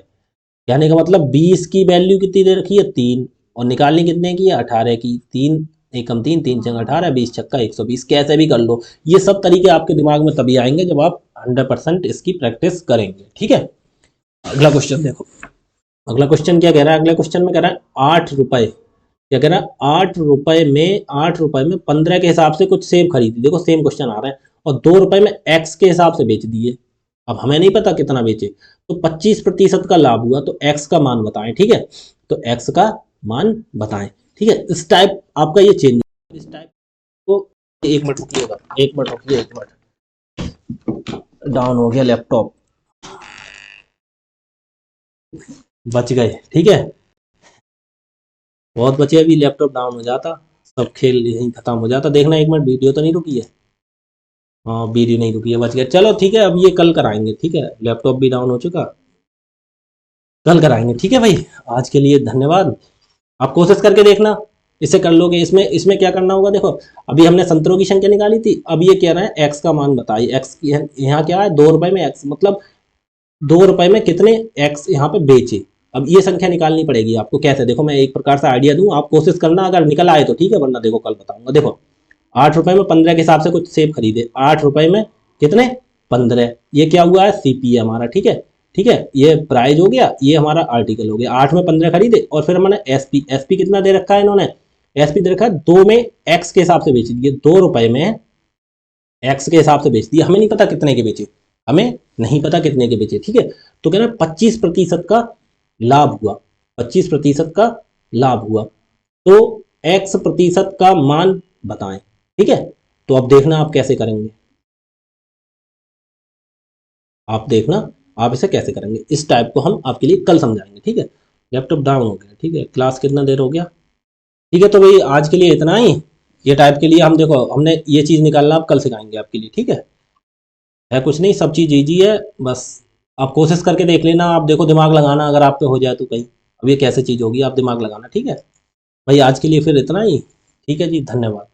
कहने का मतलब 20 की वैल्यू कितनी दे रखी है, 3, और निकालनी कितने की है, 18 की, 3 एकम 3, 3 चंग 18, 20 छक्का 120, कैसे भी कर लो। ये सब तरीके आपके दिमाग में तभी आएंगे जब आप 100% इसकी प्रैक्टिस करेंगे, ठीक है। अगला क्वेश्चन देखो, अगला क्वेश्चन क्या कह रहा है, अगले क्वेश्चन में कह रहा है 8 रुपए, क्या कह रहा है, 8 रुपए में 15 के हिसाब से कुछ सेब खरीदी। देखो सेम क्वेश्चन आ रहा है, और 2 रुपए में एक्स के हिसाब से बेच दिए। अब हमें नहीं पता कितना बेचे, तो 25% का लाभ हुआ, तो एक्स का मान बताएं, ठीक है, तो एक्स का मान बताएं, ठीक है। इस टाइप आपका ये चेंज, इस टाइप को, एक मिनट रुकिएगा, एक मिनट रुकिए, एक मिनट, डाउन हो गया लैपटॉप, बच गए, ठीक है, बहुत बचे, अभी लैपटॉप डाउन हो जाता, सब खेल यहीं खत्म हो जाता। देखना एक मिनट वीडियो तो नहीं रुकी है। हाँ वीडियो नहीं रुकी है, बच गया। चलो ठीक है, अब ये कल कराएंगे, ठीक है, लैपटॉप भी डाउन हो चुका, कल कराएंगे, ठीक है भाई। आज के लिए धन्यवाद। आप कोशिश करके देखना, इसे कर लोगे। इसमें इसमें क्या करना होगा, देखो अभी हमने संतरों की संख्या निकाली थी, अब ये कह रहे हैं एक्स का मान बताइए। एक्स यहाँ क्या है, 2 रुपए में एक्स, मतलब 2 रुपए में कितने एक्स यहाँ पे बेचे। अब ये संख्या निकालनी पड़ेगी आपको। कैसे, देखो मैं एक प्रकार से आइडिया दूं, आप कोशिश करना, अगर निकल आए तो ठीक है, वरना देखो कल बताऊंगा। देखो 8 रुपए में 15 के हिसाब से कुछ सेब खरीदे, 8 रुपए में कितने, 15, ये क्या हुआ है, सीपी है हमारा, ठीक है। ठीक है, ये प्राइस हो गया, ये हमारा आर्टिकल हो गया। 8 में 15 खरीदे, और फिर हमने एसपी, एसपी कितना दे रखा है इन्होंने, एसपी दे रखा है 2 में एक्स के हिसाब से बेच दिए, 2 रुपए में एक्स के हिसाब से बेच दिया। हमें नहीं पता कितने के बेचे, हमें नहीं पता कितने के बेचे, ठीक है। तो कह रहे हैं 25% का लाभ हुआ, 25% का लाभ हुआ। तो एक्स प्रतिशत का मान बताएं, ठीक है। तो अब देखना आप कैसे करेंगे, आप देखना आप इसे कैसे करेंगे। इस टाइप को हम आपके लिए कल समझाएंगे, ठीक है। लैपटॉप डाउन हो गया, ठीक है, क्लास कितना देर हो गया, ठीक है। तो भाई आज के लिए इतना ही। ये टाइप के लिए हम, देखो हमने ये चीज़ निकालना आप कल सिखाएंगे आपके लिए, ठीक है कुछ नहीं, सब चीज़ ईजी है। बस आप कोशिश करके देख लेना, आप देखो दिमाग लगाना, अगर आप पे हो जाए तो कहीं, अब ये कैसे चीज़ होगी, आप दिमाग लगाना, ठीक है भाई। आज के लिए फिर इतना ही, ठीक है जी, धन्यवाद।